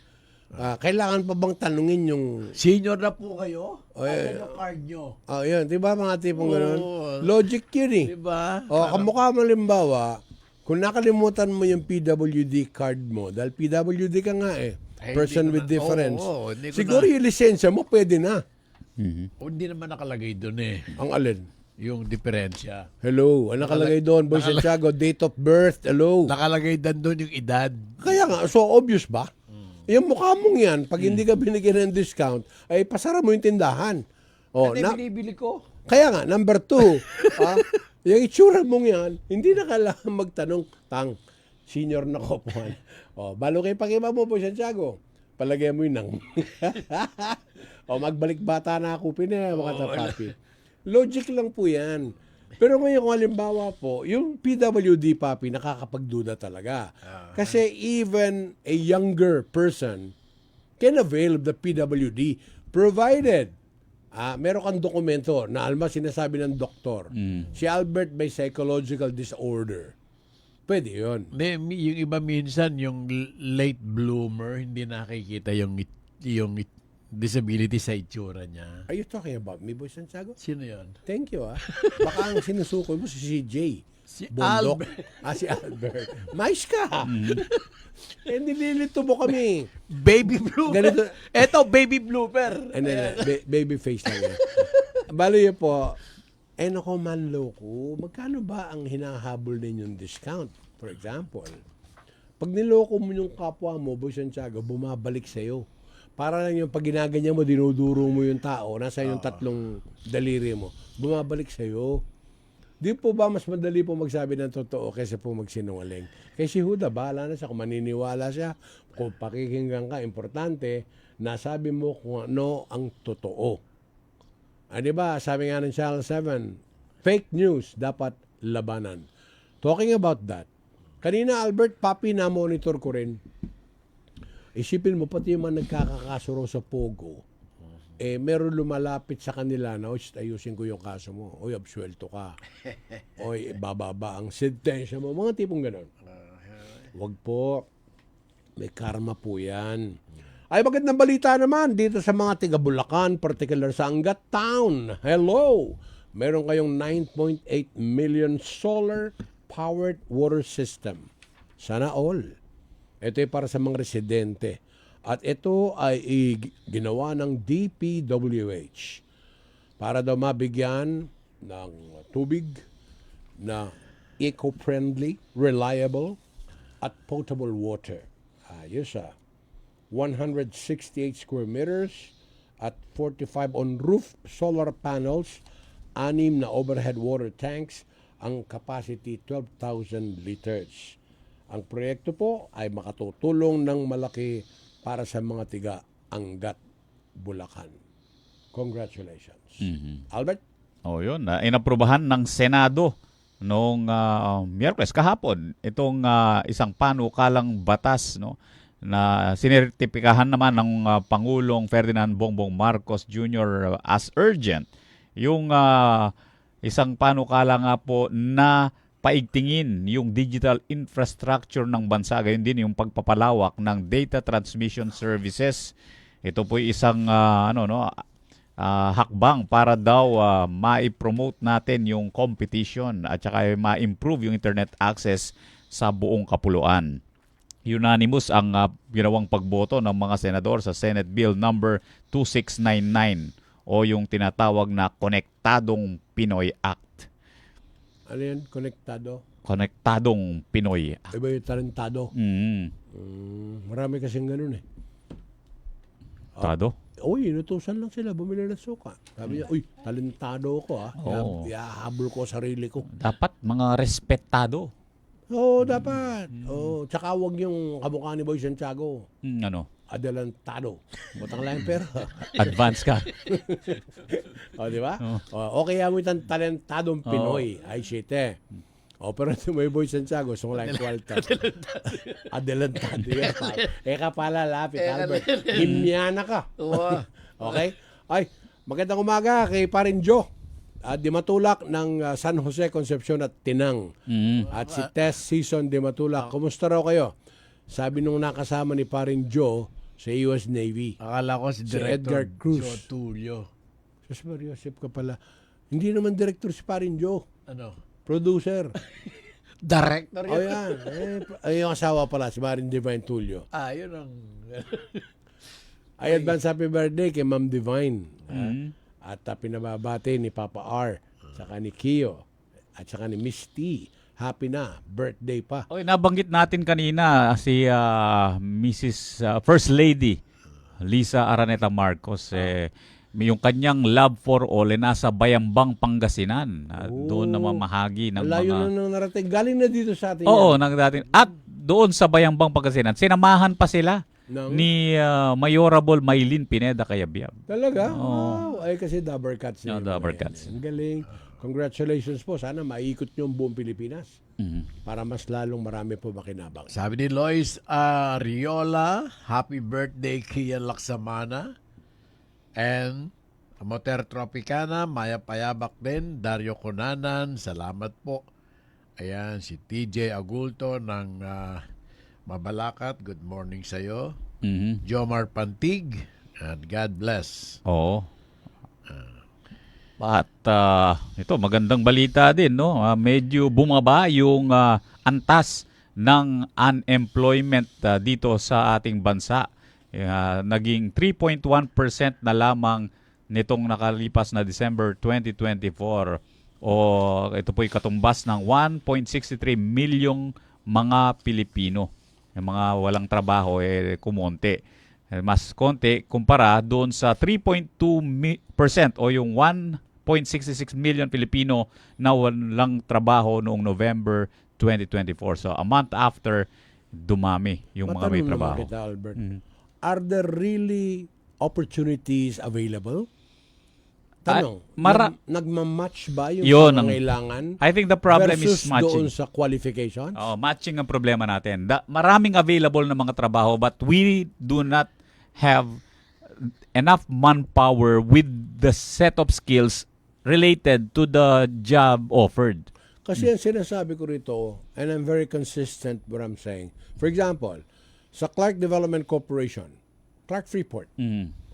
[SPEAKER 1] Kailangan pa bang tanungin yung...
[SPEAKER 2] Senior na po kayo?
[SPEAKER 1] Ayan
[SPEAKER 2] yung card nyo.
[SPEAKER 1] Yun, di ba mga tipong ganun?
[SPEAKER 2] Oo.
[SPEAKER 1] Logic yun eh.
[SPEAKER 2] Diba?
[SPEAKER 1] Kamukha mo halimbawa, kung nakalimutan mo yung PWD card mo, dahil PWD ka nga person
[SPEAKER 2] hindi ko
[SPEAKER 1] with
[SPEAKER 2] na-
[SPEAKER 1] difference.
[SPEAKER 2] hindi ko
[SPEAKER 1] Siguro
[SPEAKER 2] na-
[SPEAKER 1] yung lisensya mo, pwede na.
[SPEAKER 2] Hindi naman nakalagay doon
[SPEAKER 1] Ang alin?
[SPEAKER 2] yung diferensya.
[SPEAKER 1] Hello, ang nakalagay doon, Boy Santiago, date of birth, hello.
[SPEAKER 2] Nakalagay doon yung edad.
[SPEAKER 1] Kaya nga, so obvious ba? Yung mukha mong yan, pag hindi ka binigyan ng discount, ay pasara mo yung tindahan.
[SPEAKER 2] Binibili ko.
[SPEAKER 1] Kaya nga, number 2, yung itsura mong yan, hindi na kailangan magtanong, senior na ko po. Balo kayo pag-iba mo po, Santiago. Palagay mo yun nang. Magbalik bata na ako, mga papi. Logic lang po yan. Pero ngayon kung halimbawa po, yung PWD, papi, nakakapagduda talaga. Kasi even a younger person can avail of the PWD provided meron kang dokumento na sinasabi ng doktor. Si Albert may psychological disorder. Pwede yun.
[SPEAKER 2] Yung iba minsan, yung late bloomer, hindi nakikita yung disability sa itsura niya.
[SPEAKER 1] Are you talking about me, Boy Santiago?
[SPEAKER 2] Sino yun?
[SPEAKER 1] Thank you, Baka ang sinusukoy mo si CJ.
[SPEAKER 2] Si
[SPEAKER 1] Bundok.
[SPEAKER 2] Albert.
[SPEAKER 1] Si Albert. Mais ka. Nililito mo kami.
[SPEAKER 2] Baby blooper.
[SPEAKER 1] Ganito.
[SPEAKER 2] Eto, baby blooper.
[SPEAKER 1] Baby face lang yan. Bali yun po, nako manloko, magkano ba ang hinahabol ninyong discount? For example, pag niloko mo yung kapwa mo, Boy Santiago, bumabalik sa'yo. Para lang yung pag ginaganyan mo, dinuduro mo yung tao, nasa yung tatlong daliri mo, bumabalik sa'yo. Di po ba mas madali po magsabi ng totoo kaysa po magsinungaling? Kaya si Huda, bahala na siya. Kung maniniwala siya, kung pakikinggan ka, importante, nasabi mo kung ano ang totoo. Di ba, sabi nga ng Channel 7, fake news dapat labanan. Talking about that, kanina Albert, papi, na-monitor ko rin. Isipin mo, pati yung mga nagkakakaso sa Pogo, meron lumalapit sa kanila na, ayusin ko yung kaso mo. Oy, absuelto ka. Oy, bababa ang sentensya mo. Mga tipong ganon. Wag po. May karma po yan. Ay, bakit na balita naman dito sa mga tiga Bulacan, particular sa Angat Town. Hello! Meron kayong 9.8 million solar-powered water system. Sana all. Ito ay para sa mga residente. At ito ay ginawa ng DPWH para daw mabigyan ng tubig na eco-friendly, reliable, at potable water. Ayos 168 square meters at 45 on-roof solar panels, 6 na overhead water tanks, ang capacity 12,000 liters. Ang proyekto po ay makatutulong ng malaki para sa mga tiga Angat, Bulacan. Congratulations. Albert?
[SPEAKER 3] Oh, yun. Inaprubahan ng Senado noong Miyerkules kahapon itong isang panukalang batas, no, na sinertipikahan naman ng Pangulong Ferdinand Bongbong Marcos Jr. as urgent. Yung isang panukala nga po na paigtingin yung digital infrastructure ng bansa, gayon din yung pagpapalawak ng data transmission services. Ito po isang hakbang para daw ma-promote natin yung competition at saka ma-improve yung internet access sa buong kapuluan. Unanimous ang ginawang pagboto ng mga senador sa Senate Bill number 2699 o yung tinatawag na Konektadong Pinoy Act.
[SPEAKER 1] Ano yan? Konektado?
[SPEAKER 3] Konektadong Pinoy.
[SPEAKER 1] Iba yung talentado. Marami kasing ganun eh.
[SPEAKER 3] Tado?
[SPEAKER 1] Uy, inutusan lang sila, bumili ng suka. Sabi niya, uy, talentado ko
[SPEAKER 3] Oo.
[SPEAKER 1] Iahabol ko sarili ko.
[SPEAKER 3] Dapat mga respetado.
[SPEAKER 1] Oo, dapat. Oo, tsaka huwag yung kamukha ni Boy Santiago. Adelantado. Butang lang yung pera.
[SPEAKER 3] Advance ka.
[SPEAKER 1] O, di ba? Okay, mo itang talentadong Pinoy. Ay, shit eh. O, pero ito may Boy Santiago, so lang kwalta. Adelantado. Eka pala, lapit, Albert. Himyana ka. Okay? Ay, magandang umaga kay Parin Joe. Di Matulak ng San Jose, Concepcion at Tinang. At si Tess Season Di Matulak. Kumusta raw kayo? Sabi nung nakasama ni Parin Joe sa US Navy.
[SPEAKER 2] Akala ko si
[SPEAKER 1] Edgar
[SPEAKER 2] Director
[SPEAKER 1] Cruz.
[SPEAKER 2] Joe Tulio.
[SPEAKER 1] Sus Mario, Joseph ka pala. Hindi naman director si Parin Joe.
[SPEAKER 2] Ano?
[SPEAKER 1] Producer.
[SPEAKER 2] Director
[SPEAKER 1] O
[SPEAKER 2] yun.
[SPEAKER 1] yan. Yung asawa pala, si Marin Divine Tulio.
[SPEAKER 2] Yun ang...
[SPEAKER 1] Ay, advance happy birthday kay Ma'am Divine. At pinababati ni Papa R, saka ni Kio, at saka ni Miss T. Happy na, birthday pa.
[SPEAKER 3] Okay, nabanggit natin kanina si Mrs. First Lady Lisa Araneta Marcos. Yung kanyang love for all nasa Bayambang, Pangasinan. Doon na mamahagi ng
[SPEAKER 1] Layo
[SPEAKER 3] mga...
[SPEAKER 1] na nang narating. Galing na dito sa atin.
[SPEAKER 3] Oo, at doon sa Bayambang, Pangasinan, sinamahan pa sila ni Mayorable Maylin Pineda Cayabyab.
[SPEAKER 1] Talaga?
[SPEAKER 3] Oo.
[SPEAKER 1] Wow. Ay, kasi Dabber Cats.
[SPEAKER 3] No, Dabber Cats.
[SPEAKER 1] Ang galing. Congratulations po. Sana maikot nyo ang buong Pilipinas. Para mas lalong marami po makinabang.
[SPEAKER 2] Sabi ni Lois Riola, happy birthday Kian Laksamana. And Moter Tropicana, Maya Payabak din, Dario Conanan, salamat po. Ayan, si TJ Agulto ng Mabalacat, good morning sa'yo. Jomar Pantig, and God bless.
[SPEAKER 3] Oo. At ito, magandang balita din, no? Medyo bumaba yung antas ng unemployment dito sa ating bansa. Naging 3.1% na lamang nitong nakalipas na December 2024. O ito po'y katumbas ng 1.63 milyong mga Pilipino. Yung mga walang trabaho, kumonte. Mas konti kumpara doon sa 3.2% o yung 1.6 1.66 million Pilipino na walang trabaho noong November 2024. So a month after, dumami yung mga may
[SPEAKER 1] Matanong naman
[SPEAKER 3] trabaho.
[SPEAKER 1] kita, Albert. Are there really opportunities available? Tanong, nagmamatch ba yung
[SPEAKER 3] Yun ang-
[SPEAKER 1] pangangailangan
[SPEAKER 3] I think the problem
[SPEAKER 1] versus
[SPEAKER 3] is matching.
[SPEAKER 1] doon sa qualifications?
[SPEAKER 3] Oo, matching ang problema natin. Maraming available na mga trabaho but we do not have enough manpower with the set of skills related to the job offered.
[SPEAKER 1] Kasi ang sinasabi ko rito, and I'm very consistent what I'm saying. For example, sa Clark Development Corporation, Clark Freeport,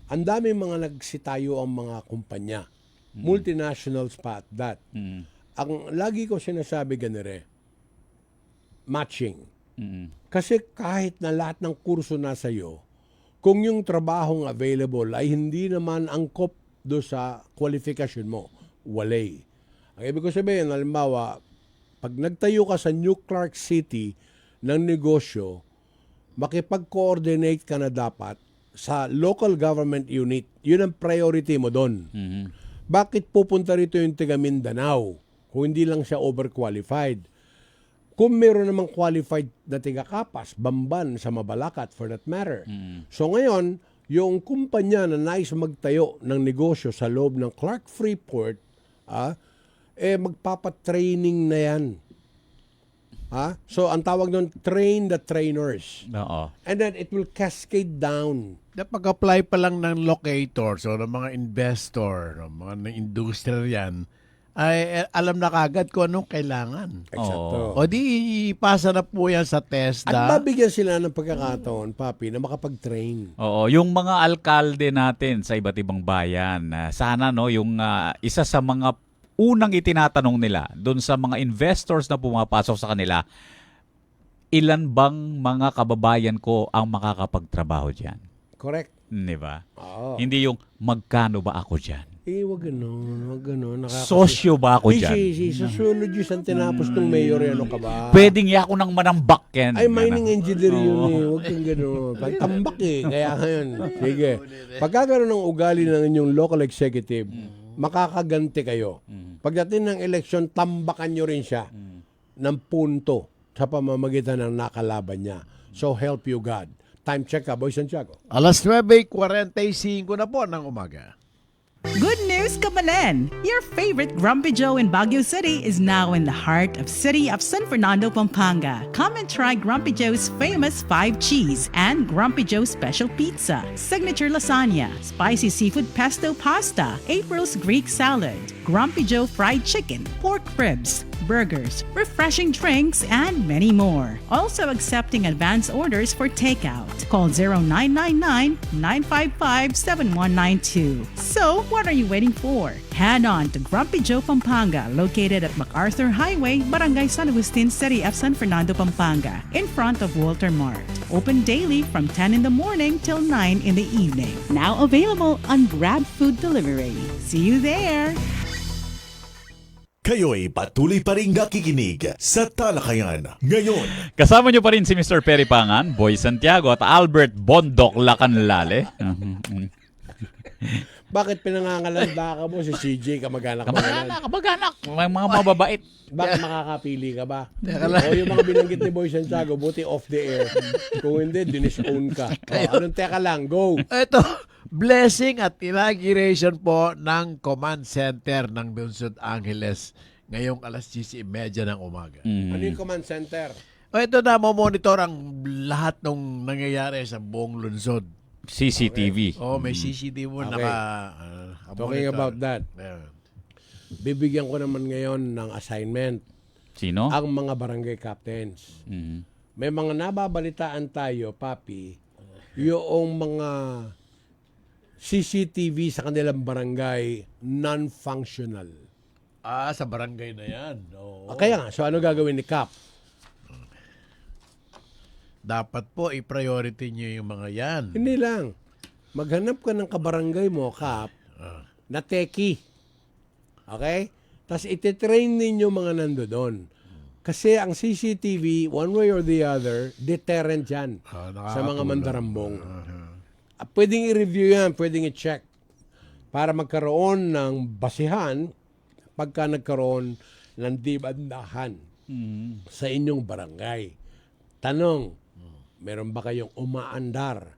[SPEAKER 1] ang dami mga nagsitayo ang mga kumpanya. Multinationals pa at that. Ang lagi ko sinasabi ganire, matching. Kasi kahit na lahat ng kurso nasa iyo, kung yung trabahong available ay hindi naman angkop do sa qualification mo, walay. Ang ibig ko sabihin, halimbawa, pag nagtayo ka sa New Clark City ng negosyo, makipag-coordinate ka na dapat sa local government unit. Yun ang priority mo doon. Bakit pupunta rito yung taga Mindanao kung hindi lang siya overqualified? Kung meron namang qualified na taga Kapas, Bamban, sa Mabalacat for that matter. So ngayon, yung kumpanya na nais magtayo ng negosyo sa loob ng Clark Freeport, magpapatraining na yan. So ang tawag doon, train the trainers.
[SPEAKER 3] Oo.
[SPEAKER 1] And then it will cascade down.
[SPEAKER 2] Pag-apply pa lang ng locators o ng mga investor, ng mga industrial yan, ay alam na kagad kung anong kailangan.
[SPEAKER 1] Eksakto.
[SPEAKER 2] O di ipasa na po yan sa TESDA.
[SPEAKER 1] At babigyan sila ng pagkakataon, papi, na makapag-train.
[SPEAKER 3] Oo, yung mga alkalde natin sa iba't ibang bayan, sana no, yung isa sa mga unang itinatanong nila doon sa mga investors na pumapasok sa kanila, ilan bang mga kababayan ko ang makakapagtrabaho diyan?
[SPEAKER 1] Correct.
[SPEAKER 3] Di ba?
[SPEAKER 1] Oo.
[SPEAKER 3] Hindi yung magkano ba ako diyan?
[SPEAKER 1] Wag ganun.
[SPEAKER 3] Sosyo ba ako diyan?
[SPEAKER 1] Si sociologist ang tinapos ng mayor, ano ka ba?
[SPEAKER 3] Pwedeng ya ako ng manambak yan.
[SPEAKER 1] Ay, mining engineer yun eh. Huwag kang gano'n. Pagtambak eh. Kaya ngayon, sige. Pagkaganon ng ugali ng inyong local executive, makakaganti kayo. Pagdating ng eleksyon, tambakan nyo rin siya ng punto sa pamamagitan ng nakalaban niya. So help you God. Time check ka, Boy Santiago.
[SPEAKER 2] Alas 9:45 na po ng umaga.
[SPEAKER 8] Good news, Kabalen! Your favorite Grumpy Joe in Baguio City is now in the heart of city of San Fernando, Pampanga. Come and try Grumpy Joe's famous 5-cheese and Grumpy Joe special pizza, signature lasagna, spicy seafood pesto pasta, April's Greek salad, Grumpy Joe fried chicken, pork ribs, burgers, refreshing drinks, and many more. Also accepting advance orders for takeout. Call 0999-955-7192. So, what are you waiting for? Head on to Grumpy Joe Pampanga, located at MacArthur Highway, Barangay San Agustin, City of San Fernando, Pampanga, in front of Walter Mart. Open daily from 10 in the morning till 9 in the evening. Now available on Grab Food Delivery. See you there!
[SPEAKER 4] Kayo'y patuloy pa rin nakikinig sa Talakayan. Ngayon,
[SPEAKER 3] Kasama nyo pa rin si Mr. Perry Pangan, Boy Santiago at Albert Bondok Lacanlale.
[SPEAKER 1] Bakit pinangangalanda ka mo si CJ, kamag-anak mo?
[SPEAKER 3] Kamag-anak, mga mababait.
[SPEAKER 1] Bakit makakapili ka ba? O yung mga binanggit ni Boy Santiago, buti off the air. Kung hindi, dinis-own ka. Anong teka lang, go!
[SPEAKER 2] Ito, blessing at inauguration po ng command center ng Lungsod Angeles ngayong alas 10:30 ng umaga.
[SPEAKER 1] Ano yung command center?
[SPEAKER 2] O ito na, monitor ang lahat ng nangyayari sa buong lungsod.
[SPEAKER 3] CCTV.
[SPEAKER 2] May CCTV mo
[SPEAKER 1] Okay. Talking about that, bibigyan ko naman ngayon ng assignment
[SPEAKER 3] Sino?
[SPEAKER 1] ang mga barangay captains. May mga nababalitaan tayo, papi, yung mga CCTV sa kanilang barangay non-functional.
[SPEAKER 2] Sa barangay na yan. Oo.
[SPEAKER 1] Kaya nga, so ano gagawin ni Cap?
[SPEAKER 2] Dapat po i-priority nyo yung mga yan.
[SPEAKER 1] Hindi lang. Maghanap ka ng kabarangay mo, Cap, na teki. Okay? Tapos ititrain ninyo mga nando doon. Kasi ang CCTV, one way or the other, deterrent yan sa mga mandarambong. Pwedeng i-review yan, pwedeng i-check. para magkaroon ng basihan pagka nagkaroon ng dibandahan sa inyong barangay. Tanong, meron ba kayong umaandar?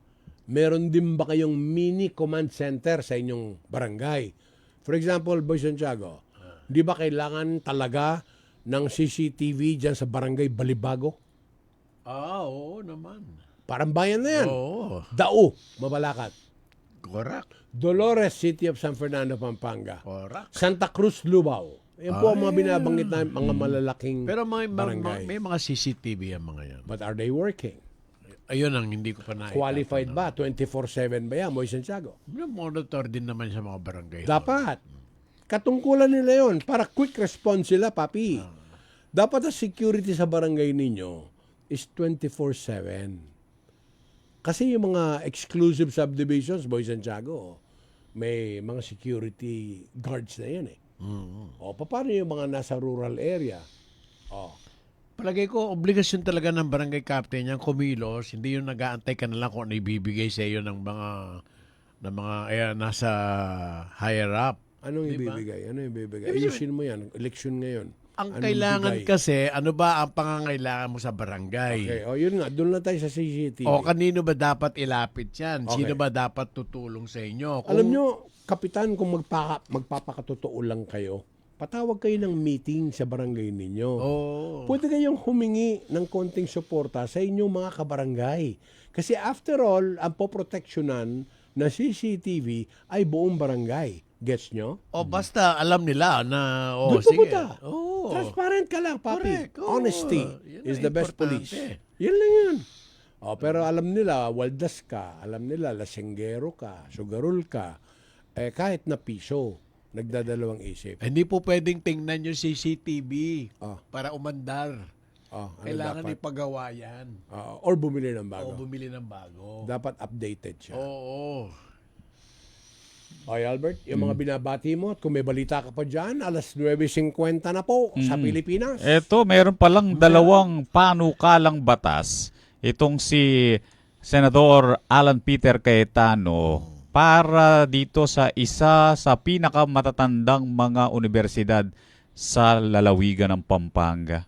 [SPEAKER 1] Meron din ba kayong mini command center sa inyong barangay? For example, Boy Santiago, di ba kailangan talaga ng CCTV dyan sa barangay Balibago?
[SPEAKER 2] Oo naman.
[SPEAKER 1] Parang bayan na yan.
[SPEAKER 2] Oo.
[SPEAKER 1] Dao, Mabalacat.
[SPEAKER 2] Correct.
[SPEAKER 1] Dolores, City of San Fernando, Pampanga.
[SPEAKER 2] Correct.
[SPEAKER 1] Santa Cruz, Lubao. Yan po ang mga binabanggit na mga malalaking
[SPEAKER 2] Pero
[SPEAKER 1] barangay.
[SPEAKER 2] may mga CCTV ang mga yan.
[SPEAKER 1] But are they working?
[SPEAKER 2] Ayun ang hindi ko pa nakita.
[SPEAKER 1] Qualified ba? 24/7 ba yan, Moy Santiago?
[SPEAKER 2] Monitor din naman sa mga barangay.
[SPEAKER 1] Dapat. Katungkulan nila yon para quick response sila, papi. Dapat ang security sa barangay ninyo is 24/7. Kasi yung mga exclusive subdivisions, Boy Santiago, may mga security guards na yan eh. O, paano yung mga nasa rural area? O,
[SPEAKER 2] Palagay ko, obligasyon talaga ng barangay captain yung kumilos, hindi yung nag-aantay ka na lang kung ano ibibigay sa iyo ng mga nasa higher up.
[SPEAKER 1] anong
[SPEAKER 2] Di ba?
[SPEAKER 1] ibibigay? Ano ibibigay? Ayusin mo yan. Election ngayon.
[SPEAKER 2] Ang
[SPEAKER 1] Anong
[SPEAKER 2] kailangan
[SPEAKER 1] bigay?
[SPEAKER 2] kasi, ano ba ang pangangailangan mo sa barangay?
[SPEAKER 1] Okay, o yun nga, doon na tayo sa CCTV.
[SPEAKER 2] O kanino ba dapat ilapit yan?
[SPEAKER 1] Okay.
[SPEAKER 2] Sino ba dapat tutulong sa inyo?
[SPEAKER 1] Alam nyo, Kapitan, kung magpapakatotoo lang kayo, patawag kayo ng meeting sa barangay ninyo.
[SPEAKER 2] Oo.
[SPEAKER 1] Pwede kayong humingi ng konting suporta sa inyong mga kabarangay. Kasi after all, ang poproteksyonan na CCTV ay buong barangay. Gets nyo?
[SPEAKER 2] O basta alam nila na,
[SPEAKER 1] Doon
[SPEAKER 2] sige.
[SPEAKER 1] pupunta.
[SPEAKER 2] Oo.
[SPEAKER 1] Transparent ka lang, papi.
[SPEAKER 2] Correct. Oo.
[SPEAKER 1] Honesty
[SPEAKER 2] Yun
[SPEAKER 1] is
[SPEAKER 2] ang
[SPEAKER 1] the best
[SPEAKER 2] importante.
[SPEAKER 1] police. Yan lang yun. Pero alam nila, waldas ka. Alam nila, lasenggero ka. Sugarol ka. Kahit na piso, nagdadalawang isip.
[SPEAKER 2] Hindi po pwedeng tingnan yung CCTV
[SPEAKER 1] Ah.
[SPEAKER 2] para umandar.
[SPEAKER 1] Ano
[SPEAKER 2] Kailangan
[SPEAKER 1] dapat?
[SPEAKER 2] ipagawa yan.
[SPEAKER 1] Or bumili ng
[SPEAKER 2] O
[SPEAKER 1] bago.
[SPEAKER 2] bumili ng bago.
[SPEAKER 1] Dapat updated siya.
[SPEAKER 2] Oo.
[SPEAKER 1] Okay, Albert, yung mga binabati mo at kung may balita ka pa dyan, alas 9:50 na po sa Pilipinas.
[SPEAKER 3] Eto, meron palang dalawang panukalang batas. Itong si Senador Alan Peter Cayetano para dito sa isa sa pinakamatatandang mga universidad sa lalawigan ng Pampanga.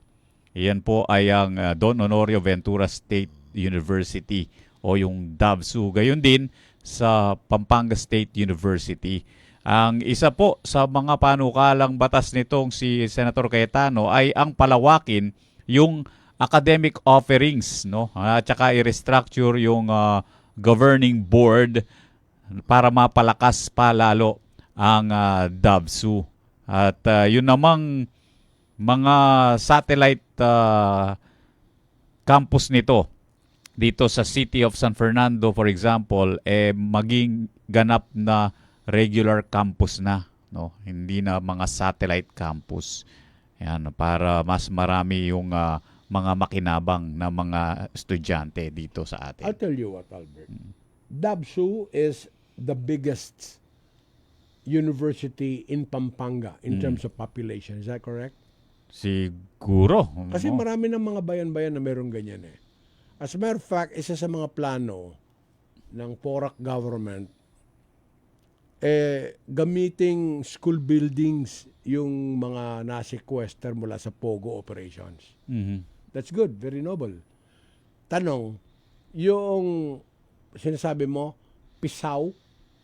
[SPEAKER 3] Iyan po ay ang Don Honorio Ventura State University o yung DAVSU. Gayon din sa Pampanga State University. Ang isa po sa mga panukalang batas nitong si Senator Cayetano ay ang palawakin yung academic offerings, no? At saka i-restructure yung governing board para mapalakas pa lalo ang DAVSU. At yun namang mga satellite campus nito dito sa City of San Fernando, for example, maging ganap na regular campus na, no? Hindi na mga satellite campus. Yan, para mas marami yung mga makinabang na mga estudyante dito sa atin.
[SPEAKER 1] I'll tell you what, Albert. DAVSU is the biggest university in Pampanga in terms of population. Is that correct?
[SPEAKER 3] Siguro.
[SPEAKER 1] Kasi
[SPEAKER 3] no?
[SPEAKER 1] marami ng mga bayan-bayan na meron ganyan eh. As a matter of fact, isa sa mga plano ng PORAC government, gamiting school buildings yung mga na-sequester mula sa POGO operations.
[SPEAKER 3] Mhm.
[SPEAKER 1] That's good, very noble. Tanong, yung sinasabi mo, Pisau,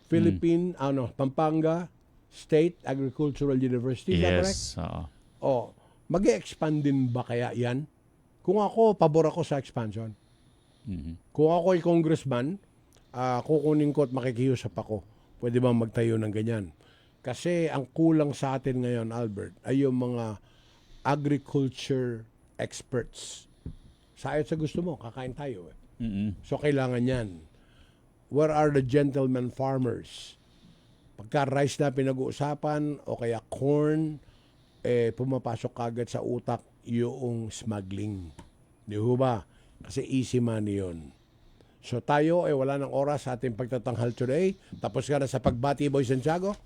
[SPEAKER 1] Philippine, Pampanga State Agricultural University, is that correct?
[SPEAKER 3] Yes. oo.
[SPEAKER 1] Mag-e-expand din ba kaya yan? Kung ako, pabor ako sa expansion. Kung ako ay congressman, kukunin ko at makikiusap ako. Pwede bang magtayo ng ganyan? Kasi ang kulang sa atin ngayon, Albert, ay yung mga agriculture experts. Sa ayot sa gusto mo, kakain tayo. So, kailangan yan. Where are the gentleman farmers? Pagka rice na pinag-uusapan o kaya corn, pumapasok agad sa utak yung smuggling. Di ba? Kasi easy money yun. So tayo wala ng oras sa ating pagtatanghal today. Tapos ka na sa pagbati, Boy Santiago?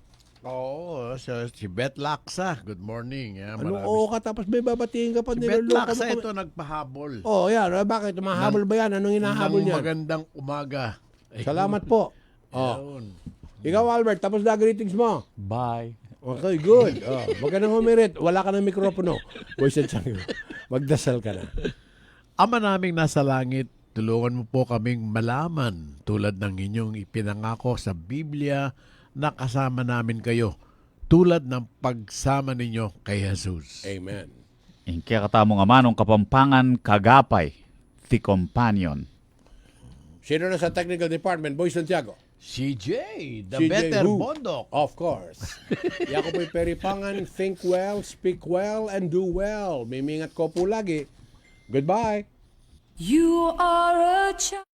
[SPEAKER 2] Oo, si Bet Laksa. Good morning. Yeah,
[SPEAKER 1] Anong oo ka tapos may babatiin ka pa?
[SPEAKER 2] Si Bet
[SPEAKER 1] niloloko
[SPEAKER 2] Laksa
[SPEAKER 1] mo
[SPEAKER 2] ito nagpahabol.
[SPEAKER 1] Oh, yan. Bakit? Mahabol ba yan? Anong hinahabol
[SPEAKER 2] Nang
[SPEAKER 1] niya?
[SPEAKER 2] magandang umaga.
[SPEAKER 1] Salamat po.
[SPEAKER 2] Yun.
[SPEAKER 1] Ikaw, Albert, tapos na greetings mo.
[SPEAKER 3] Bye.
[SPEAKER 1] Okay, good. Huwag ka nang humirit. Wala ka ng mikropono. Boys and Chango, magdasal ka na.
[SPEAKER 2] Ama naming nasa langit, tulungan mo po kaming malaman tulad ng inyong ipinangako sa Biblia na kasama namin kayo tulad ng pagsama ninyo kay Jesus.
[SPEAKER 1] Amen.
[SPEAKER 3] Kaya katamong amanong kapampangan kagapay, the companion.
[SPEAKER 1] Sino na sa technical department, Boys Santiago?
[SPEAKER 2] CJ, the
[SPEAKER 1] CJ
[SPEAKER 2] better
[SPEAKER 1] who?
[SPEAKER 2] bondok.
[SPEAKER 1] Of course. Ako po'y peripangan, think well, speak well, and do well. Mimingat ko po lagi. Goodbye.
[SPEAKER 5] You are a child.